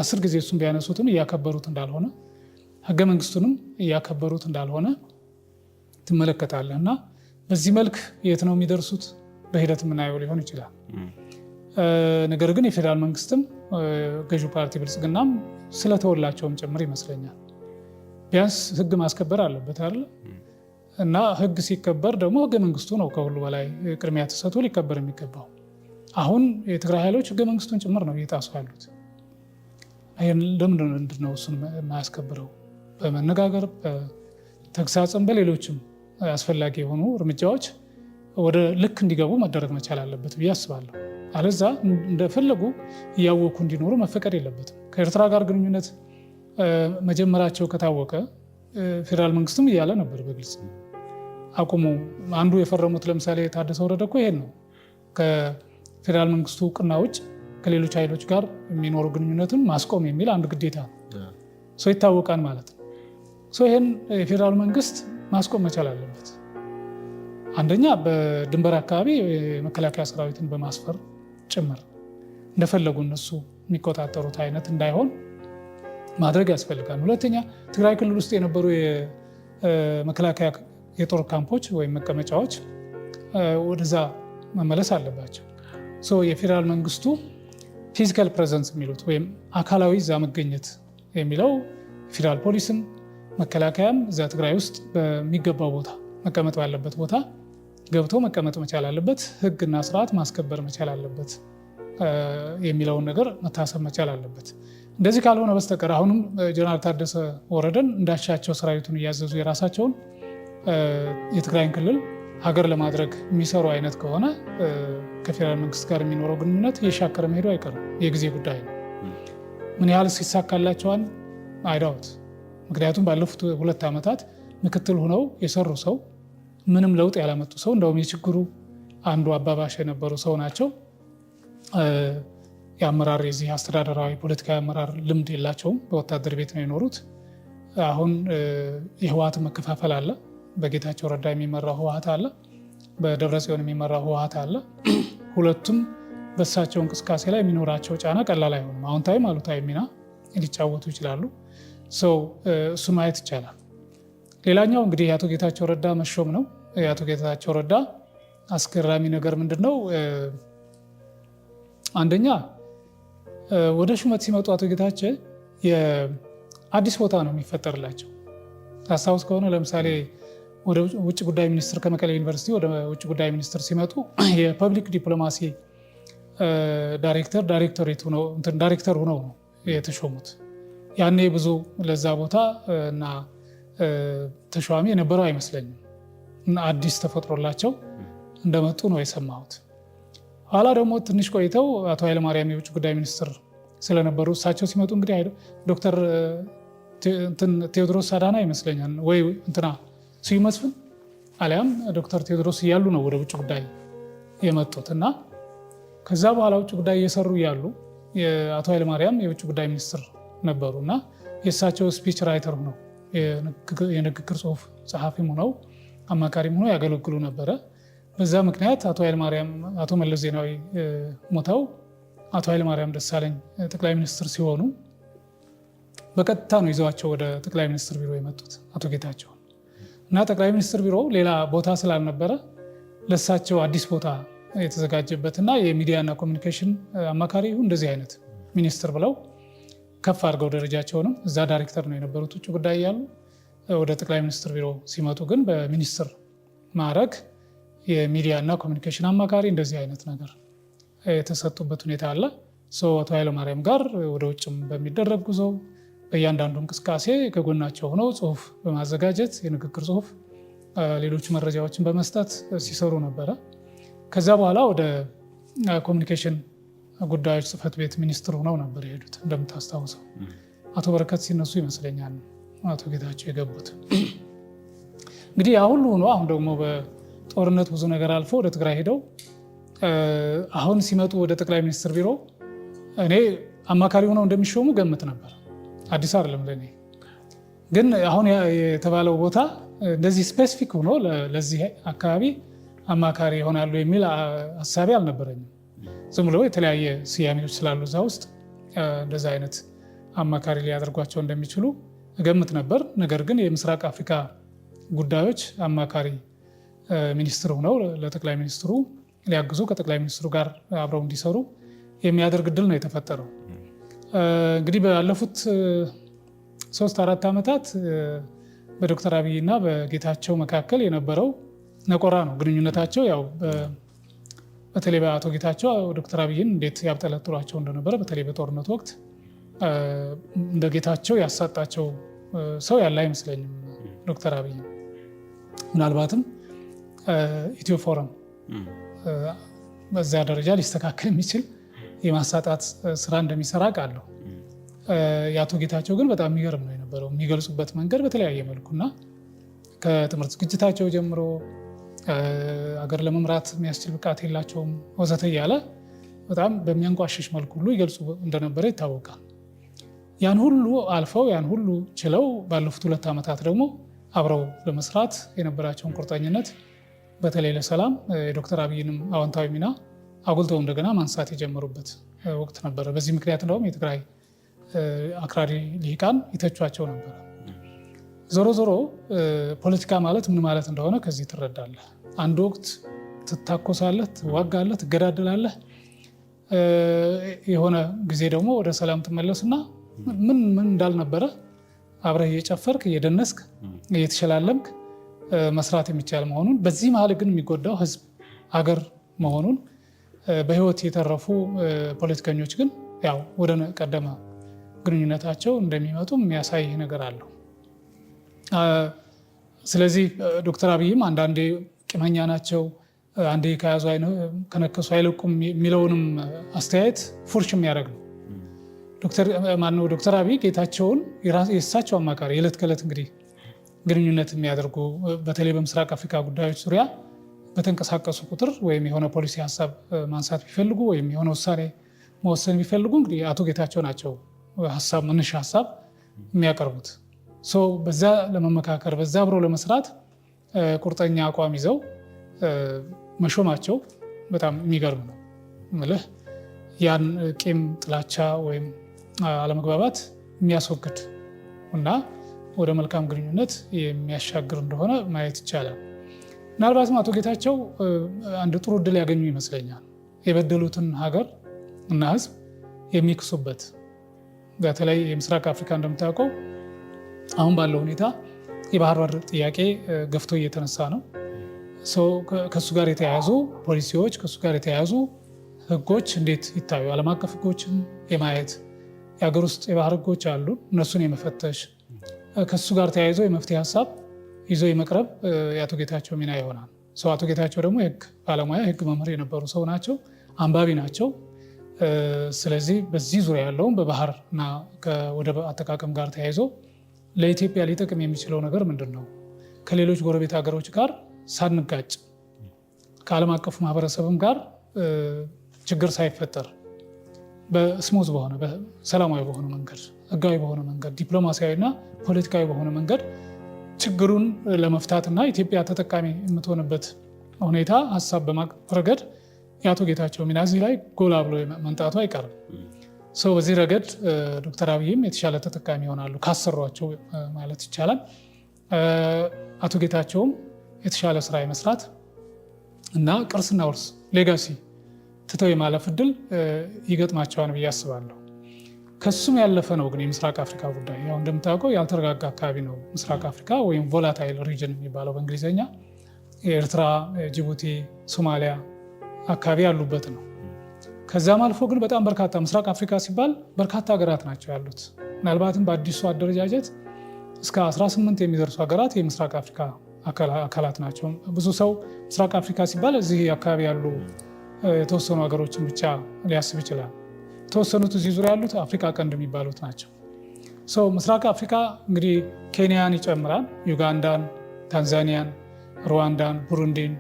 Speaker 1: 10 ጊዜ እሱን ቢያነሱትም እያከበሩት እንዳልሆነ፣ ህገ መንግስቱንም እያከበሩት እንዳልሆነ ትመለከታለህ። እና በዚህ መልክ የት ነው የሚደርሱት? በሂደት የምናየው ሊሆን ይችላል። ነገር ግን የፌዴራል መንግስትም ገዢው ፓርቲ ብልጽግናም ስለተወላቸውም ጭምር ይመስለኛል ቢያንስ ህግ ማስከበር አለበት አይደል? እና ህግ ሲከበር ደግሞ ህገ መንግስቱ ነው ከሁሉ በላይ ቅድሚያ ተሰጥቶ ሊከበር የሚገባው። አሁን የትግራይ ኃይሎች ህገ መንግስቱን ጭምር ነው እየጣሱ ያሉት። ለምንድን ነው እሱን የማያስከብረው? በመነጋገር በተግሳጽም በሌሎችም አስፈላጊ የሆኑ እርምጃዎች ወደ ልክ እንዲገቡ መደረግ መቻል አለበት ብዬ አስባለሁ። አለዛ እንደፈለጉ እያወኩ እንዲኖሩ መፈቀድ የለበትም። ከኤርትራ ጋር ግንኙነት መጀመራቸው ከታወቀ ፌዴራል መንግስትም እያለ ነበር በግልጽ አቁሙ። አንዱ የፈረሙት ለምሳሌ ታደሰ ወረደ እኮ ይሄን ነው፣ ከፌዴራል መንግስቱ እውቅና ውጭ ከሌሎች ኃይሎች ጋር የሚኖሩ ግንኙነትን ማስቆም የሚል አንድ ግዴታ ነው። ይታወቃል ማለት ነው። ይህን የፌዴራል መንግስት ማስቆም መቻል አለበት። አንደኛ በድንበር አካባቢ የመከላከያ ሰራዊትን በማስፈር ጭምር እንደፈለጉ እነሱ የሚቆጣጠሩት አይነት እንዳይሆን ማድረግ ያስፈልጋል። ሁለተኛ ትግራይ ክልል ውስጥ የነበሩ የመከላከያ የጦር ካምፖች ወይም መቀመጫዎች ወደዛ መመለስ አለባቸው። የፌዴራል መንግስቱ ፊዚካል ፕሬዘንስ የሚሉት ወይም አካላዊ እዛ መገኘት የሚለው ፌዴራል ፖሊስም መከላከያም እዛ ትግራይ ውስጥ በሚገባው ቦታ መቀመጥ ባለበት ቦታ ገብቶ መቀመጥ መቻል አለበት። ህግና ስርዓት ማስከበር መቻል አለበት የሚለውን ነገር መታሰብ መቻል አለበት። እንደዚህ ካልሆነ በስተቀር አሁንም ጀነራል ታደሰ ወረደን እንዳሻቸው ሰራዊቱን እያዘዙ የራሳቸውን የትግራይን ክልል ሀገር ለማድረግ የሚሰሩ አይነት ከሆነ ከፌዴራል መንግስት ጋር የሚኖረው ግንኙነት እየሻከረ መሄዱ አይቀርም። የጊዜ ጉዳይ ነው። ምን ያህል ሲሳካላቸዋል አይዳውት። ምክንያቱም ባለፉት 2 ዓመታት ምክትል ሆነው የሰሩ ሰው ምንም ለውጥ ያላመጡ ሰው እንደውም የችግሩ አንዱ አባባሽ የነበሩ ሰው ናቸው። የአመራር የዚህ አስተዳደራዊ ፖለቲካዊ አመራር ልምድ የላቸውም። በወታደር ቤት ነው የኖሩት። አሁን የህወሓት መከፋፈል አለ። በጌታቸው ረዳ የሚመራው ህወሓት አለ፣ በደብረጽዮን የሚመራው ህወሓት አለ። ሁለቱም በእሳቸው እንቅስቃሴ ላይ የሚኖራቸው ጫና ቀላል አይሆንም። አዎንታዊም አሉታዊ ሚና ሊጫወቱ ይችላሉ። እሱን ማየት ይቻላል። ሌላኛው እንግዲህ የአቶ ጌታቸው ረዳ መሾም ነው። የአቶ ጌታቸው ረዳ አስገራሚ ነገር ምንድን ነው? አንደኛ ወደ ሹመት ሲመጡ አቶ ጌታቸው የአዲስ ቦታ ነው የሚፈጠርላቸው። ታስታውስ ከሆነ ለምሳሌ ወደ ውጭ ጉዳይ ሚኒስትር ከመቀሌ ዩኒቨርሲቲ ወደ ውጭ ጉዳይ ሚኒስትር ሲመጡ የፐብሊክ ዲፕሎማሲ ዳይሬክተር ሆነው ነው የተሾሙት። ያኔ ብዙ ለዛ ቦታ እና ተሿሚ የነበረው አይመስለኝም። አዲስ ተፈጥሮላቸው እንደመጡ ነው የሰማሁት። ኋላ ደግሞ ትንሽ ቆይተው አቶ ኃይለማርያም የውጭ ጉዳይ ሚኒስትር ስለነበሩ እሳቸው ሲመጡ እንግዲህ ዶክተር ቴዎድሮስ አዳና ይመስለኛል ወይ ስዩም መስፍን አሊያም ዶክተር ቴዎድሮስ እያሉ ነው ወደ ውጭ ጉዳይ የመጡት እና ከዛ በኋላ ውጭ ጉዳይ እየሰሩ እያሉ የአቶ ኃይለማርያም የውጭ ጉዳይ ሚኒስትር ነበሩ እና የእሳቸው ስፒች ራይተር ሆነው የንግግር ጽሁፍ ጸሐፊም ሆነው አማካሪም ሆነው ያገለግሉ ነበረ። በዛ ምክንያት አቶ መለስ ዜናዊ ሞተው አቶ ኃይለማርያም ደሳለኝ ጠቅላይ ሚኒስትር ሲሆኑ በቀጥታ ነው ይዘዋቸው ወደ ጠቅላይ ሚኒስትር ቢሮ የመጡት አቶ ጌታቸው እና ጠቅላይ ሚኒስትር ቢሮ ሌላ ቦታ ስላልነበረ ለሳቸው አዲስ ቦታ የተዘጋጀበትና የሚዲያና ኮሚኒኬሽን አማካሪ እንደዚህ አይነት ሚኒስትር ብለው ከፍ አድርገው ደረጃቸውንም እዛ ዳይሬክተር ነው የነበሩት ውጭ ጉዳይ ያሉ ወደ ጠቅላይ ሚኒስትር ቢሮ ሲመጡ ግን በሚኒስትር ማዕረግ የሚዲያና ኮሚኒኬሽን አማካሪ እንደዚህ አይነት ነገር የተሰጡበት ሁኔታ አለ። አቶ ኃይለማርያም ጋር ወደ ውጭም በሚደረግ ጉዞ በእያንዳንዱ እንቅስቃሴ ከጎናቸው ሆነው ጽሁፍ በማዘጋጀት የንግግር ጽሁፍ፣ ሌሎች መረጃዎችን በመስጠት ሲሰሩ ነበረ። ከዛ በኋላ ወደ ኮሚኒኬሽን ጉዳዮች ጽህፈት ቤት ሚኒስትር ሆነው ነበር የሄዱት። እንደምታስታውሰው አቶ በረከት ሲነሱ ይመስለኛል አቶ ጌታቸው የገቡት። እንግዲህ ያ ሁሉ ሆኖ አሁን ደግሞ በጦርነት ብዙ ነገር አልፎ ወደ ትግራይ ሄደው አሁን ሲመጡ ወደ ጠቅላይ ሚኒስትር ቢሮ እኔ አማካሪ ሆነው እንደሚሾሙ ገምት ነበር። አዲስ አይደለም ለእኔ። ግን አሁን የተባለው ቦታ እንደዚህ ስፔሲፊክ ሆኖ ለዚህ አካባቢ አማካሪ ይሆናሉ የሚል ሀሳቤ አልነበረኝም። ዝም ብሎ የተለያየ ስያሜዎች ስላሉ እዛ ውስጥ እንደዛ አይነት አማካሪ ሊያደርጓቸው እንደሚችሉ እገምት ነበር። ነገር ግን የምስራቅ አፍሪካ ጉዳዮች አማካሪ ሚኒስትር ሆነው ለጠቅላይ ሚኒስትሩ ሊያግዙ ከጠቅላይ ሚኒስትሩ ጋር አብረው እንዲሰሩ የሚያደርግ እድል ነው የተፈጠረው። እንግዲህ ባለፉት 3-4 ዓመታት በዶክተር አብይ እና በጌታቸው መካከል የነበረው ነቆራ ነው ግንኙነታቸው። ያው በተለይ በአቶ ጌታቸው ዶክተር አብይን እንዴት ያብጠለጥሏቸው እንደነበረ በተለይ በጦርነቱ ወቅት እንደ ጌታቸው ያሳጣቸው ሰው ያለ አይመስለኝም። ዶክተር አብይ ምናልባትም ኢትዮ ፎረም በዚያ ደረጃ ሊስተካከል የሚችል የማሳጣት ስራ እንደሚሰራ ቃለሁ። የአቶ ጌታቸው ግን በጣም የሚገርም ነው የነበረው የሚገልጹበት መንገድ በተለያየ መልኩና ከትምህርት ዝግጅታቸው ጀምሮ አገር ለመምራት የሚያስችል ብቃት የላቸውም ወዘተ እያለ በጣም በሚያንቋሽሽ መልኩ ሁሉ ይገልጹ እንደነበረ ይታወቃል። ያን ሁሉ አልፈው ያን ሁሉ ችለው ባለፉት 2 ዓመታት ደግሞ አብረው ለመስራት የነበራቸውን ቁርጠኝነት በተለይ ለሰላም የዶክተር አብይንም አዎንታዊ ሚና አጉልተው እንደገና ማንሳት የጀመሩበት ወቅት ነበረ። በዚህ ምክንያት እንደውም የትግራይ አክራሪ ልሂቃን ይተቿቸው ነበረ። ዞሮ ዞሮ ፖለቲካ ማለት ምን ማለት እንደሆነ ከዚህ ትረዳለህ። አንድ ወቅት ትታኮሳለህ፣ ትዋጋለህ፣ ትገዳደላለህ። የሆነ ጊዜ ደግሞ ወደ ሰላም ትመለስና ምን እንዳልነበረ አብረህ እየጨፈርክ እየደነስክ እየተሸላለምክ መስራት የሚቻል መሆኑን፣ በዚህ መሀል ግን የሚጎዳው ህዝብ ሀገር መሆኑን በህይወት የተረፉ ፖለቲከኞች ግን ያው ወደ ቀደመ ግንኙነታቸው እንደሚመጡ የሚያሳይ ነገር አለው። ስለዚህ ዶክተር አብይም አንዳንዴ ቂመኛ ናቸው፣ አንዴ ከያዙ ከነከሱ አይለቁም የሚለውንም አስተያየት ፉርሽ የሚያደርግ ነው። ዶክተር አብይ ጌታቸውን የእሳቸው አማካሪ የዕለት ከዕለት እንግዲህ ግንኙነት የሚያደርጉ በተለይ በምስራቅ አፍሪካ ጉዳዮች ዙሪያ በተንቀሳቀሱ ቁጥር ወይም የሆነ ፖሊሲ ሀሳብ ማንሳት ቢፈልጉ ወይም የሆነ ውሳኔ መወሰን ቢፈልጉ እንግዲህ አቶ ጌታቸው ናቸው መነሻ ሀሳብ የሚያቀርቡት። በዛ ለመመካከር በዛ አብሮ ለመስራት ቁርጠኛ አቋም ይዘው መሾማቸው በጣም የሚገርም ነው። ምልህ ያን ቂም፣ ጥላቻ ወይም አለመግባባት የሚያስወግድ እና ወደ መልካም ግንኙነት የሚያሻግር እንደሆነ ማየት ይቻላል። ምናልባትም አቶ ጌታቸው አንድ ጥሩ እድል ያገኙ ይመስለኛል። የበደሉትን ሀገር እና ህዝብ የሚክሱበት፣ በተለይ የምስራቅ አፍሪካ እንደምታውቀው አሁን ባለው ሁኔታ የባህር በር ጥያቄ ገፍቶ እየተነሳ ነው። ከእሱ ጋር የተያያዙ ፖሊሲዎች፣ ከእሱ ጋር የተያያዙ ህጎች እንዴት ይታዩ፣ ዓለም አቀፍ ህጎችን የማየት የሀገር ውስጥ የባህር ህጎች አሉ፣ እነሱን የመፈተሽ ከእሱ ጋር ተያይዞ የመፍትሄ ሀሳብ ይዞ የመቅረብ የአቶ ጌታቸው ሚና ይሆናል። አቶ ጌታቸው ደግሞ የህግ ባለሙያ የህግ መምህር የነበሩ ሰው ናቸው፣ አንባቢ ናቸው። ስለዚህ በዚህ ዙሪያ ያለውን በባህርና ከወደብ አጠቃቀም ጋር ተያይዞ ለኢትዮጵያ ሊጠቅም የሚችለው ነገር ምንድን ነው? ከሌሎች ጎረቤት ሀገሮች ጋር ሳንጋጭ ከዓለም አቀፉ ማህበረሰብም ጋር ችግር ሳይፈጠር በስሙዝ በሆነ ሰላማዊ በሆነ መንገድ፣ ህጋዊ በሆነ መንገድ፣ ዲፕሎማሲያዊና ፖለቲካዊ በሆነ መንገድ ችግሩን ለመፍታትና ኢትዮጵያ ተጠቃሚ የምትሆንበት ሁኔታ ሀሳብ በማቅረብ ረገድ የአቶ ጌታቸው ሚና እዚህ ላይ ጎላ ብሎ መምጣቱ አይቀርም። በዚህ ረገድ ዶክተር አብይም የተሻለ ተጠቃሚ ይሆናሉ ካሰሯቸው ማለት ይቻላል። አቶ ጌታቸውም የተሻለ ስራ የመስራት እና ቅርስና ውርስ ሌጋሲ ትተው የማለፍ እድል ይገጥማቸዋል ብዬ አስባለሁ። ከሱም ያለፈ ነው ግን የምስራቅ አፍሪካ ጉዳይ ያው እንደምታውቀው ያልተረጋጋ አካባቢ ነው ምስራቅ አፍሪካ ወይም ቮላታይል ሪጅን የሚባለው በእንግሊዝኛ። የኤርትራ፣ ጅቡቲ፣ ሶማሊያ አካባቢ ያሉበት ነው። ከዛም አልፎ ግን በጣም በርካታ ምስራቅ አፍሪካ ሲባል በርካታ ሀገራት ናቸው ያሉት። ምናልባትም በአዲሱ አደረጃጀት እስከ 18 የሚደርሱ ሀገራት የምስራቅ አፍሪካ አካላት ናቸው። ብዙ ሰው ምስራቅ አፍሪካ ሲባል እዚህ አካባቢ ያሉ የተወሰኑ ሀገሮችን ብቻ ሊያስብ ይችላል። የተወሰኑት እዚህ ዙሪያ ያሉት አፍሪካ ቀንድ የሚባሉት ናቸው። ምስራቅ አፍሪካ እንግዲህ ኬንያን ይጨምራል፣ ዩጋንዳን፣ ታንዛኒያን፣ ሩዋንዳን፣ ቡሩንዲን፣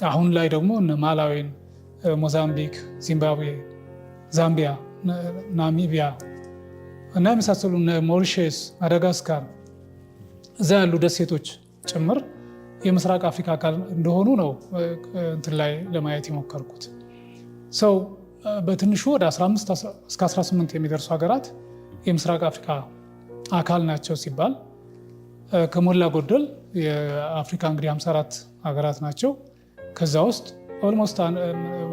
Speaker 1: አሁን ላይ ደግሞ ማላዊን፣ ሞዛምቢክ፣ ዚምባብዌ፣ ዛምቢያ፣ ናሚቢያ እና የመሳሰሉ ሞሪሸስ፣ ማዳጋስካር እዛ ያሉ ደሴቶች ጭምር የምስራቅ አፍሪካ አካል እንደሆኑ ነው እንትን ላይ ለማየት የሞከርኩት። በትንሹ ወደ 15 እስከ 18 የሚደርሱ ሀገራት የምስራቅ አፍሪካ አካል ናቸው ሲባል ከሞላ ጎደል የአፍሪካ እንግዲህ 54 ሀገራት ናቸው። ከዛ ውስጥ ኦልሞስት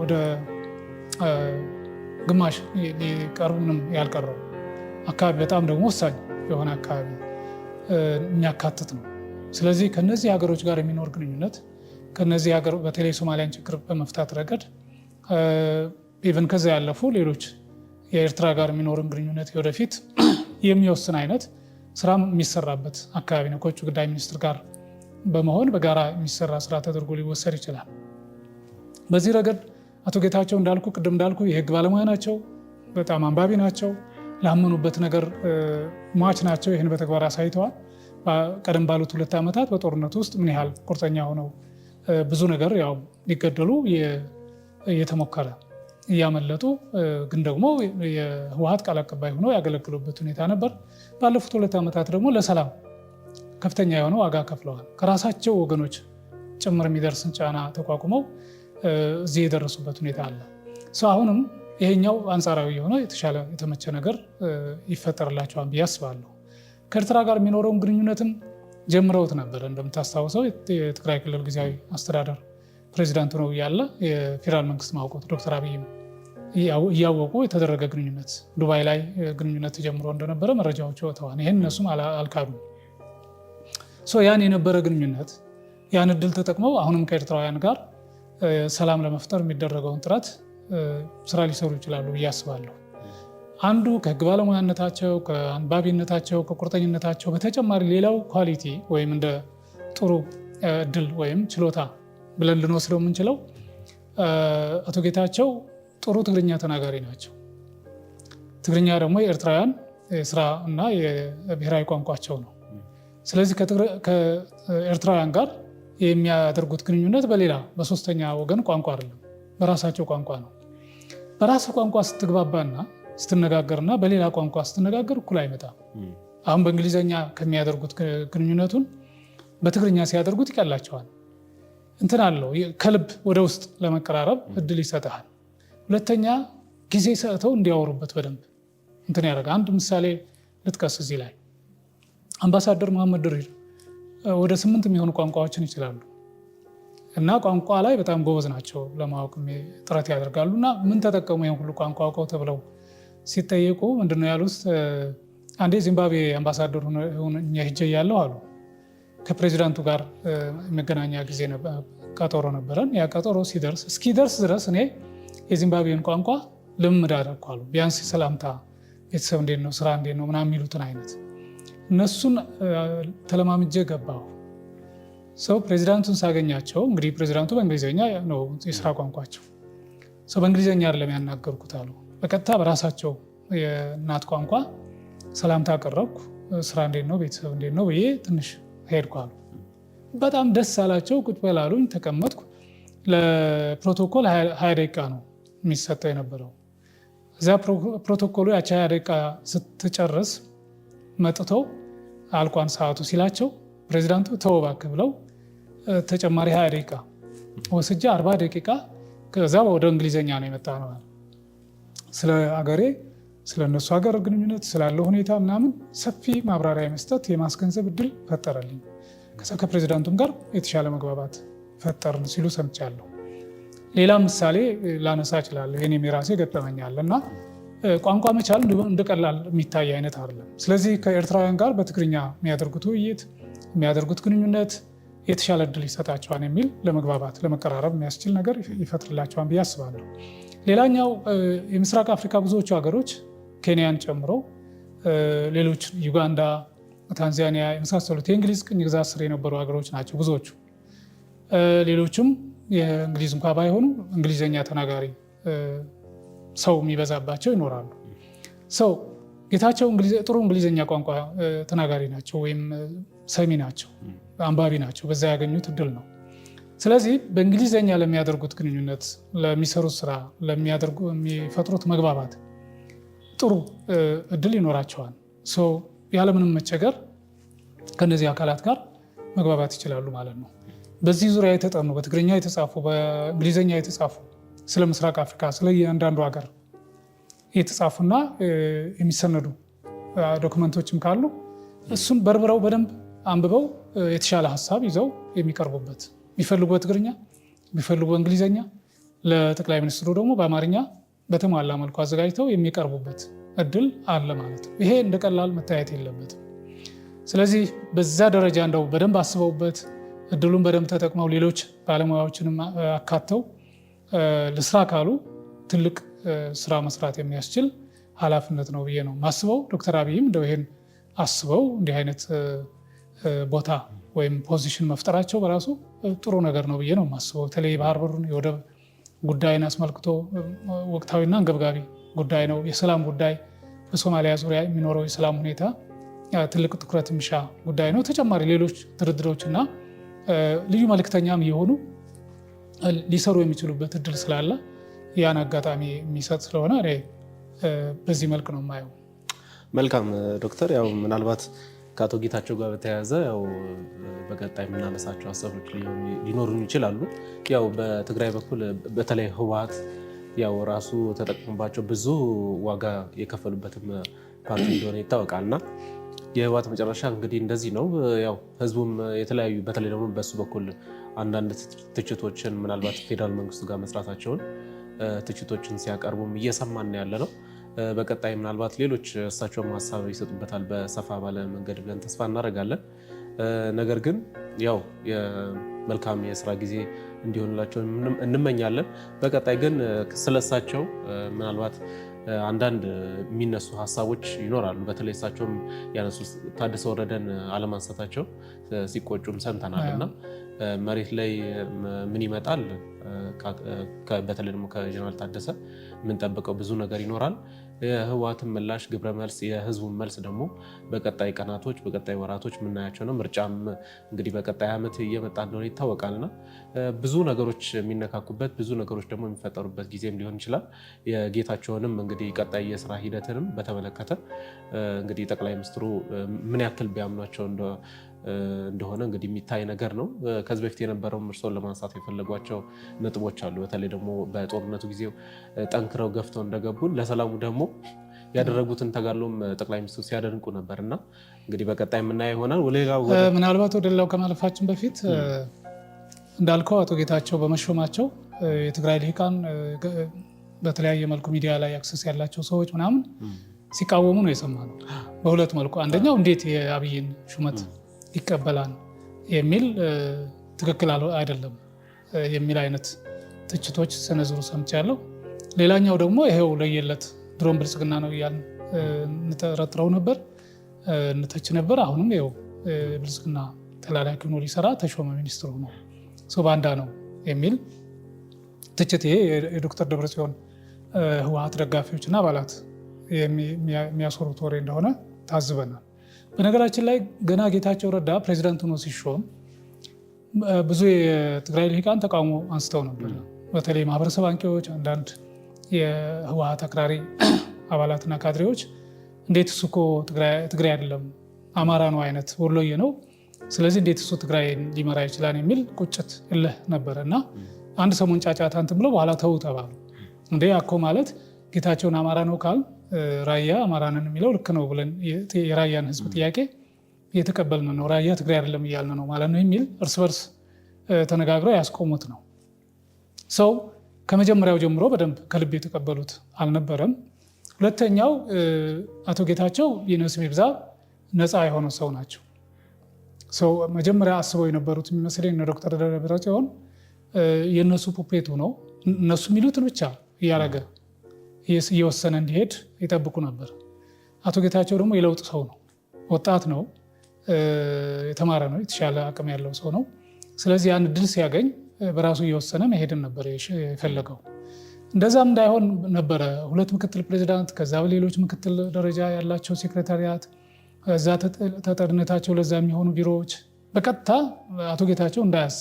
Speaker 1: ወደ ግማሽ ሊቀርቡ ምንም ያልቀረው አካባቢ በጣም ደግሞ ወሳኝ የሆነ አካባቢ የሚያካትት ነው። ስለዚህ ከነዚህ ሀገሮች ጋር የሚኖር ግንኙነት ከነዚህ ሀገር በተለይ ሶማሊያን ችግር በመፍታት ረገድ ኢቨን ከዛ ያለፉ ሌሎች የኤርትራ ጋር የሚኖርን ግንኙነት ወደፊት የሚወስን አይነት ስራ የሚሰራበት አካባቢ ነው። ከውጭ ጉዳይ ሚኒስትር ጋር በመሆን በጋራ የሚሰራ ስራ ተደርጎ ሊወሰድ ይችላል። በዚህ ረገድ አቶ ጌታቸው ቅድም እንዳልኩ የህግ ባለሙያ ናቸው፣ በጣም አንባቢ ናቸው፣ ላመኑበት ነገር ሟች ናቸው። ይህን በተግባር አሳይተዋል። ቀደም ባሉት 2 ዓመታት በጦርነቱ ውስጥ ምን ያህል ቁርጠኛ ሆነው ብዙ ነገር ያው ሊገደሉ እየተሞከረ እያመለጡ ግን ደግሞ የህወሓት ቃል አቀባይ ሆነው ያገለግሉበት ሁኔታ ነበር። ባለፉት 2 ዓመታት ደግሞ ለሰላም ከፍተኛ የሆነ ዋጋ ከፍለዋል። ከራሳቸው ወገኖች ጭምር የሚደርስን ጫና ተቋቁመው እዚህ የደረሱበት ሁኔታ አለ። አሁንም ይሄኛው አንጻራዊ የሆነ የተሻለ የተመቸ ነገር ይፈጠርላቸዋል ብዬ አስባለሁ። ከኤርትራ ጋር የሚኖረውን ግንኙነትም ጀምረውት ነበር። እንደምታስታውሰው የትግራይ ክልል ጊዜያዊ አስተዳደር ፕሬዚዳንቱ ነው ያለ የፌዴራል መንግስት ማውቆት ዶክተር አብይም እያወቁ የተደረገ ግንኙነት ዱባይ ላይ ግንኙነት ጀምሮ እንደነበረ መረጃዎች ወጥተዋል። ይህን እነሱም አልካዱም። ያን የነበረ ግንኙነት ያን እድል ተጠቅመው አሁንም ከኤርትራውያን ጋር ሰላም ለመፍጠር የሚደረገውን ጥረት ስራ ሊሰሩ ይችላሉ ብዬ አስባለሁ። አንዱ ከህግ ባለሙያነታቸው፣ ከአንባቢነታቸው፣ ከቁርጠኝነታቸው በተጨማሪ ሌላው ኳሊቲ ወይም እንደ ጥሩ እድል ወይም ችሎታ ብለን ልንወስደው የምንችለው አቶ ጌታቸው ጥሩ ትግርኛ ተናጋሪ ናቸው። ትግርኛ ደግሞ የኤርትራውያን የስራ እና የብሔራዊ ቋንቋቸው ነው። ስለዚህ ከኤርትራውያን ጋር የሚያደርጉት ግንኙነት በሌላ በሶስተኛ ወገን ቋንቋ አይደለም፣ በራሳቸው ቋንቋ ነው። በራስ ቋንቋ ስትግባባና ስትነጋገርና በሌላ ቋንቋ ስትነጋገር እኩል አይመጣም። አሁን በእንግሊዝኛ ከሚያደርጉት ግንኙነቱን በትግርኛ ሲያደርጉት ይቀላቸዋል። እንትን አለው ከልብ ወደ ውስጥ ለመቀራረብ እድል ይሰጥሃል። ሁለተኛ ጊዜ ሰጥተው እንዲያወሩበት በደንብ እንትን ያደርጋል። አንድ ምሳሌ ልጥቀስ እዚህ ላይ አምባሳደር መሐመድ ድሪር ወደ 8 የሚሆኑ ቋንቋዎችን ይችላሉ እና ቋንቋ ላይ በጣም ጎበዝ ናቸው። ለማወቅ ጥረት ያደርጋሉ እና ምን ተጠቀሙ ይህን ሁሉ ቋንቋ አውቀው ተብለው ሲጠየቁ ምንድነው ያሉት? አንዴ ዚምባብዌ አምባሳደር ሄጄ እያለሁ አሉ ከፕሬዚዳንቱ ጋር የመገናኛ ጊዜ ቀጠሮ ነበረን። ያ ቀጠሮ እስኪደርስ ድረስ እኔ የዚምባብዌን ቋንቋ ልምምድ አደረኩ አሉ። ቢያንስ ሰላምታ፣ ቤተሰብ እንዴት ነው፣ ስራ እንዴት ነው ምናምን የሚሉትን አይነት እነሱን ተለማምጄ ገባሁ። ፕሬዚዳንቱን ሳገኛቸው እንግዲህ ፕሬዚዳንቱ በእንግሊዝኛ ነው የስራ ቋንቋቸው። በእንግሊዝኛ አይደለም ያናገርኩት አሉ። በቀጥታ በራሳቸው የእናት ቋንቋ ሰላምታ አቀረብኩ። ስራ እንዴት ነው፣ ቤተሰብ እንዴት ነው ብዬ ትንሽ ሄድኩ አሉ። በጣም ደስ አላቸው። ቁጭ በል አሉኝ። ተቀመጥኩ። ለፕሮቶኮል 20 ደቂቃ ነው የሚሰጠው የነበረው። እዚያ ፕሮቶኮሉ ያቺ 20 ደቂቃ ስትጨርስ መጥተው አልቋን ሰዓቱ ሲላቸው ፕሬዚዳንቱ ተው እባክህ ብለው ተጨማሪ 20 ደቂቃ ወስጄ 40 ደቂቃ ከዛ ወደ እንግሊዝኛ ነው የመጣ ነው። ስለ አገሬ፣ ስለ እነሱ ሀገር ግንኙነት ስላለው ሁኔታ ምናምን ሰፊ ማብራሪያ መስጠት የማስገንዘብ እድል ፈጠረልኝ። ከዛ ከፕሬዚዳንቱም ጋር የተሻለ መግባባት ፈጠርን ሲሉ ሰምቻለሁ። ሌላ ምሳሌ ላነሳ እችላለሁ። የኔም የራሴ ገጠመኛል እና ቋንቋ መቻል እንደቀላል የሚታይ አይነት አይደለም። ስለዚህ ከኤርትራውያን ጋር በትግርኛ የሚያደርጉት ውይይት፣ የሚያደርጉት ግንኙነት የተሻለ እድል ይሰጣቸዋል የሚል ለመግባባት ለመቀራረብ የሚያስችል ነገር ይፈጥርላቸዋል ብዬ አስባለሁ። ሌላኛው የምስራቅ አፍሪካ ብዙዎቹ ሀገሮች ኬንያን ጨምሮ ሌሎች ዩጋንዳ፣ ታንዛኒያ የመሳሰሉት የእንግሊዝ ቅኝ ግዛት ስር የነበሩ ሀገሮች ናቸው ብዙዎቹ። ሌሎችም የእንግሊዝ እንኳ ባይሆኑ እንግሊዝኛ ተናጋሪ ሰው የሚበዛባቸው ይኖራሉ። ጌታቸው ጥሩ እንግሊዝኛ ቋንቋ ተናጋሪ ናቸው ወይም ሰሚ ናቸው፣ አንባቢ ናቸው። በዛ ያገኙት እድል ነው። ስለዚህ በእንግሊዝኛ ለሚያደርጉት ግንኙነት፣ ለሚሰሩት ስራ፣ የሚፈጥሩት መግባባት ጥሩ እድል ይኖራቸዋል። ያለምንም መቸገር ከነዚህ አካላት ጋር መግባባት ይችላሉ ማለት ነው። በዚህ ዙሪያ የተጠኑ በትግርኛ የተጻፉ በእንግሊዝኛ የተጻፉ ስለ ምስራቅ አፍሪካ ስለ እያንዳንዱ ሀገር የተጻፉና የሚሰነዱ ዶክመንቶችም ካሉ እሱን በርብረው በደንብ አንብበው የተሻለ ሀሳብ ይዘው የሚቀርቡበት የሚፈልጉ በትግርኛ የሚፈልጉ በእንግሊዝኛ ለጠቅላይ ሚኒስትሩ ደግሞ በአማርኛ በተሟላ መልኩ አዘጋጅተው የሚቀርቡበት እድል አለ ማለት ነው። ይሄ እንደቀላል መታየት የለበትም። ስለዚህ በዛ ደረጃ እንደው በደንብ አስበውበት እድሉን በደንብ ተጠቅመው ሌሎች ባለሙያዎችንም አካተው ለስራ ካሉ ትልቅ ስራ መስራት የሚያስችል ኃላፊነት ነው ብዬ ነው ማስበው። ዶክተር አብይም እንደው ይሄን አስበው እንዲህ አይነት ቦታ ወይም ፖዚሽን መፍጠራቸው በራሱ ጥሩ ነገር ነው ብዬ ነው ማስበው። በተለይ ባህር በሩን የወደብ ጉዳይን አስመልክቶ ወቅታዊና አንገብጋቢ ጉዳይ ነው። የሰላም ጉዳይ በሶማሊያ ዙሪያ የሚኖረው የሰላም ሁኔታ ትልቅ ትኩረት የሚሻ ጉዳይ ነው። ተጨማሪ ሌሎች ድርድሮችና ልዩ መልእክተኛም የሆኑ ሊሰሩ የሚችሉበት እድል ስላለ ያን አጋጣሚ የሚሰጥ ስለሆነ እኔ በዚህ መልክ ነው የማየው።
Speaker 3: መልካም ዶክተር፣ ያው ምናልባት
Speaker 2: ከአቶ ጌታቸው ጋር በተያያዘ ያው በቀጣይ የምናነሳቸው ሀሳቦች ሊኖሩን ይችላሉ። ያው በትግራይ በኩል በተለይ ህወሓት ያው ራሱ ተጠቅሞባቸው ብዙ ዋጋ የከፈሉበትም ፓርቲ እንደሆነ ይታወቃልና የህወሓት መጨረሻ እንግዲህ እንደዚህ ነው። ያው ህዝቡም የተለያዩ በተለይ ደግሞ በሱ በኩል አንዳንድ ትችቶችን ምናልባት ፌዴራል መንግስቱ ጋር መስራታቸውን ትችቶችን ሲያቀርቡም እየሰማን ያለ ነው። በቀጣይ ምናልባት ሌሎች እሳቸውም ሀሳብ ይሰጡበታል በሰፋ ባለ መንገድ ብለን ተስፋ እናደርጋለን። ነገር ግን ያው መልካም የስራ ጊዜ እንዲሆንላቸው እንመኛለን። በቀጣይ ግን ስለሳቸው ምናልባት አንዳንድ የሚነሱ ሀሳቦች ይኖራሉ። በተለይ እሳቸውም ያነሱ ታደሰ ወረደን አለማንሳታቸው ሲቆጩም ሰምተናል እና መሬት ላይ ምን ይመጣል? በተለይ ደግሞ ከጀነራል ታደሰ የምንጠብቀው ብዙ ነገር ይኖራል። የህወሓትን ምላሽ ግብረ መልስ፣ የህዝቡን መልስ ደግሞ በቀጣይ ቀናቶች በቀጣይ ወራቶች የምናያቸው ነው። ምርጫም እንግዲህ በቀጣይ ዓመት እየመጣ እንደሆነ ይታወቃልና ብዙ ነገሮች የሚነካኩበት ብዙ ነገሮች ደግሞ የሚፈጠሩበት ጊዜም ሊሆን ይችላል። የጌታቸውንም እንግዲህ ቀጣይ የስራ ሂደትንም በተመለከተ እንግዲህ ጠቅላይ ሚኒስትሩ ምን ያክል ቢያምኗቸው እንደሆነ እንግዲህ የሚታይ ነገር ነው። ከዚህ በፊት የነበረውም እርስዎን ለማንሳት የፈለጓቸው ነጥቦች አሉ። በተለይ ደግሞ በጦርነቱ ጊዜ ጠንክረው ገፍተው እንደገቡን ለሰላሙ ደግሞ ያደረጉትን ተጋድሎም ጠቅላይ ሚኒስትሩ ሲያደንቁ ነበር እና እንግዲህ በቀጣይ የምናየው ይሆናል።
Speaker 1: ምናልባት ወደ ሌላው ከማለፋችን በፊት እንዳልከው አቶ ጌታቸው በመሾማቸው የትግራይ ልሂቃን በተለያየ መልኩ ሚዲያ ላይ አክሰስ ያላቸው ሰዎች ምናምን ሲቃወሙ ነው የሰማነው። በሁለት መልኩ፣ አንደኛው እንዴት የአብይን ሹመት ይቀበላል የሚል ትክክል አይደለም የሚል አይነት ትችቶች ሰነዝሩ ሰምቻለሁ። ሌላኛው ደግሞ ይሄው ለየለት ድሮን ብልጽግና ነው እያልን እንጠረጥረው ነበር፣ እንተች ነበር። አሁንም ይኸው ብልጽግና ተላላኪ ሆኖ ሊሰራ ተሾመ ሚኒስትሩ ነው ሰው ባንዳ ነው የሚል ትችት፣ ይሄ የዶክተር ደብረጽዮን ህወሓት ደጋፊዎችና አባላት የሚያስወሩት ወሬ እንደሆነ ታዝበናል። በነገራችን ላይ ገና ጌታቸው ረዳ ፕሬዚዳንት ሆኖ ሲሾም ብዙ የትግራይ ልሂቃን ተቃውሞ አንስተው ነበር። በተለይ ማህበረሰብ አንቂዎች፣ አንዳንድ የህወሓት አክራሪ አባላትና ካድሬዎች እንዴት እሱ እኮ ትግራይ አይደለም አማራ ነው አይነት ወሎዬ ነው፣ ስለዚህ እንዴት እሱ ትግራይ ሊመራ ይችላል የሚል ቁጭት እልህ ነበረ እና አንድ ሰሞን ጫጫታ እንትን ብለው በኋላ ተው ተባሉ። እንዴ አኮ ማለት ጌታቸውን አማራ ነው ካል ራያ አማራንን የሚለው ልክ ነው ብለን የራያን ህዝብ ጥያቄ እየተቀበልን ነው፣ ራያ ትግራይ አይደለም እያልን ነው ማለት ነው የሚል እርስ በርስ ተነጋግረው ያስቆሙት ነው። ሰው ከመጀመሪያው ጀምሮ በደንብ ከልብ የተቀበሉት አልነበረም። ሁለተኛው አቶ ጌታቸው የነስም ይብዛ ነፃ የሆኑ ሰው ናቸው። ሰው መጀመሪያ አስበው የነበሩት የሚመስለኝ እነ ዶክተር ደብረጽዮን የእነሱ ፑፔቱ ነው፣ እነሱ የሚሉትን ብቻ እያረገ እየወሰነ እንዲሄድ ይጠብቁ ነበር። አቶ ጌታቸው ደግሞ የለውጥ ሰው ነው፣ ወጣት ነው፣ የተማረ ነው፣ የተሻለ አቅም ያለው ሰው ነው። ስለዚህ ያን ድል ሲያገኝ በራሱ እየወሰነ መሄድን ነበር የፈለገው። እንደዛም እንዳይሆን ነበረ ሁለት ምክትል ፕሬዚዳንት፣ ከዛ ሌሎች ምክትል ደረጃ ያላቸው ሴክሬታሪያት፣ እዛ ተጠሪነታቸው ለዛ የሚሆኑ ቢሮዎች በቀጥታ አቶ ጌታቸው እንዳያዝ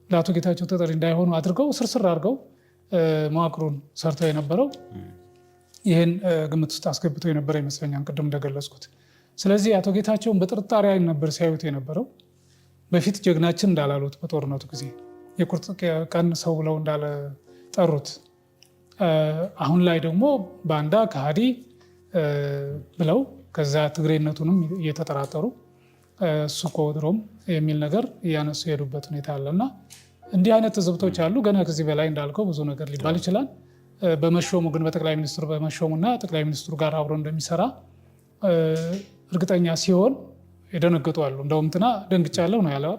Speaker 1: ለአቶ ጌታቸው ተጠሪ እንዳይሆኑ አድርገው ስርስር አድርገው መዋቅሩን ሰርተው የነበረው ይህን ግምት ውስጥ አስገብተው የነበረ ይመስለኛል ቅድም እንደገለጽኩት። ስለዚህ አቶ ጌታቸውን በጥርጣሬ አይን ነበር ሲያዩት የነበረው። በፊት ጀግናችን እንዳላሉት በጦርነቱ ጊዜ የቁርጥ ቀን ሰው ብለው እንዳልጠሩት፣ አሁን ላይ ደግሞ ባንዳ ከሃዲ ብለው ከዛ ትግሬነቱንም እየተጠራጠሩ እሱ እኮ ድሮም የሚል ነገር እያነሱ የሄዱበት ሁኔታ አለና እንዲህ አይነት ትዝብቶች አሉ። ገና ከዚህ በላይ እንዳልከው ብዙ ነገር ሊባል ይችላል። በመሾሙ ግን በጠቅላይ ሚኒስትሩ በመሾሙና ጠቅላይ ሚኒስትሩ ጋር አብሮ እንደሚሰራ እርግጠኛ ሲሆን የደነገጡ አሉ። እንደውም እንትና ደንግጫለሁ ነው ያለው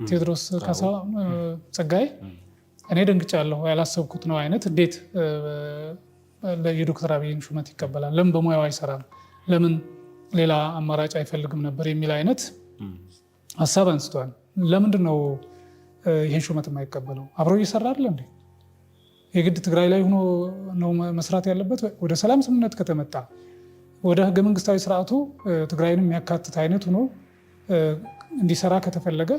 Speaker 1: ቴዎድሮስ ካሳሁን ጸጋዬ። እኔ ደንግጫለሁ ያላሰብኩት ነው አይነት እንዴት የዶክተር አብይን ሹመት ይቀበላል? ለምን በሙያው አይሰራም? ለምን ሌላ አማራጭ አይፈልግም ነበር የሚል አይነት ሀሳብ አንስቷል። ለምንድን ነው ይህን ሹመት የማይቀበለው? አብሮ እየሰራ አይደል እንዴ? የግድ ትግራይ ላይ ሆኖ ነው መስራት ያለበት? ወደ ሰላም ስምምነት ከተመጣ ወደ ህገ መንግስታዊ ስርዓቱ ትግራይን የሚያካትት አይነት ሆኖ እንዲሰራ ከተፈለገ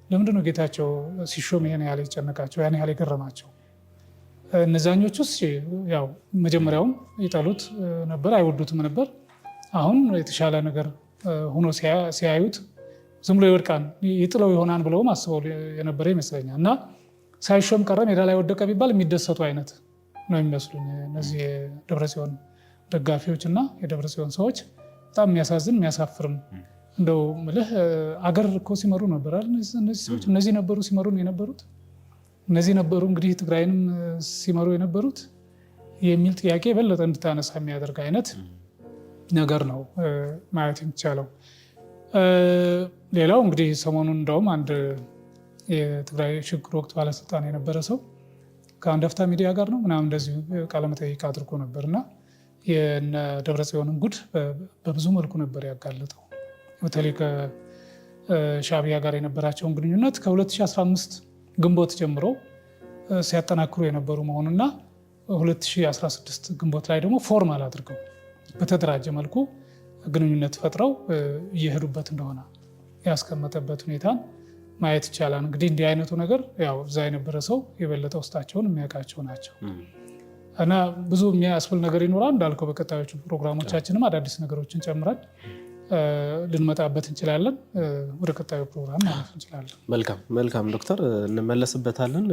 Speaker 1: ለምንድን ነው ጌታቸው ሲሾም ይሄን ያህል የጨነቃቸው ያን ያህል የገረማቸው? እነዛኞቹስ ያው መጀመሪያውም ይጠሉት ነበር፣ አይወዱትም ነበር። አሁን የተሻለ ነገር ሆኖ ሲያዩት ዝም ብሎ ይወድቃን ይጥለው ይሆናን ብለውም አስበው የነበረ ይመስለኛል። እና ሳይሾም ቀረ ሜዳ ላይ ወደቀ ቢባል የሚደሰቱ አይነት ነው የሚመስሉኝ እነዚህ የደብረጽዮን ደጋፊዎች እና የደብረጽዮን ሰዎች። በጣም የሚያሳዝን የሚያሳፍርም እንደው ምልህ አገር እኮ ሲመሩ ነበር አይደል እነዚህ ሰዎች። እነዚህ ነበሩ ሲመሩን የነበሩት እነዚህ ነበሩ እንግዲህ ትግራይንም ሲመሩ የነበሩት የሚል ጥያቄ የበለጠ እንድታነሳ የሚያደርግ አይነት ነገር ነው ማየት የሚቻለው። ሌላው እንግዲህ ሰሞኑን እንደውም አንድ የትግራይ ሽግግር ወቅት ባለስልጣን የነበረ ሰው ከአንድ አፍታ ሚዲያ ጋር ነው ምናምን እንደዚሁ ቃለመጠይቅ አድርጎ ነበር እና የነ ደብረጽዮንን ጉድ በብዙ መልኩ ነበር ያጋለጠው። በተለይ ከሻዕቢያ ጋር የነበራቸውን ግንኙነት ከ2015 ግንቦት ጀምሮ ሲያጠናክሩ የነበሩ መሆኑና 2016 ግንቦት ላይ ደግሞ ፎርማል አድርገው በተደራጀ መልኩ ግንኙነት ፈጥረው እየሄዱበት እንደሆነ ያስቀመጠበት ሁኔታን ማየት ይቻላል። እንግዲህ እንዲህ አይነቱ ነገር ያው እዛ የነበረ ሰው የበለጠ ውስጣቸውን የሚያውቃቸው ናቸው እና ብዙ የሚያስብል ነገር ይኖራል። እንዳልከው በቀጣዮቹ ፕሮግራሞቻችንም አዳዲስ ነገሮችን ጨምረን ልንመጣበት እንችላለን። ወደ ቀጣዩ ፕሮግራም ማለት እንችላለን።
Speaker 2: መልካም ዶክተር እንመለስበታለን።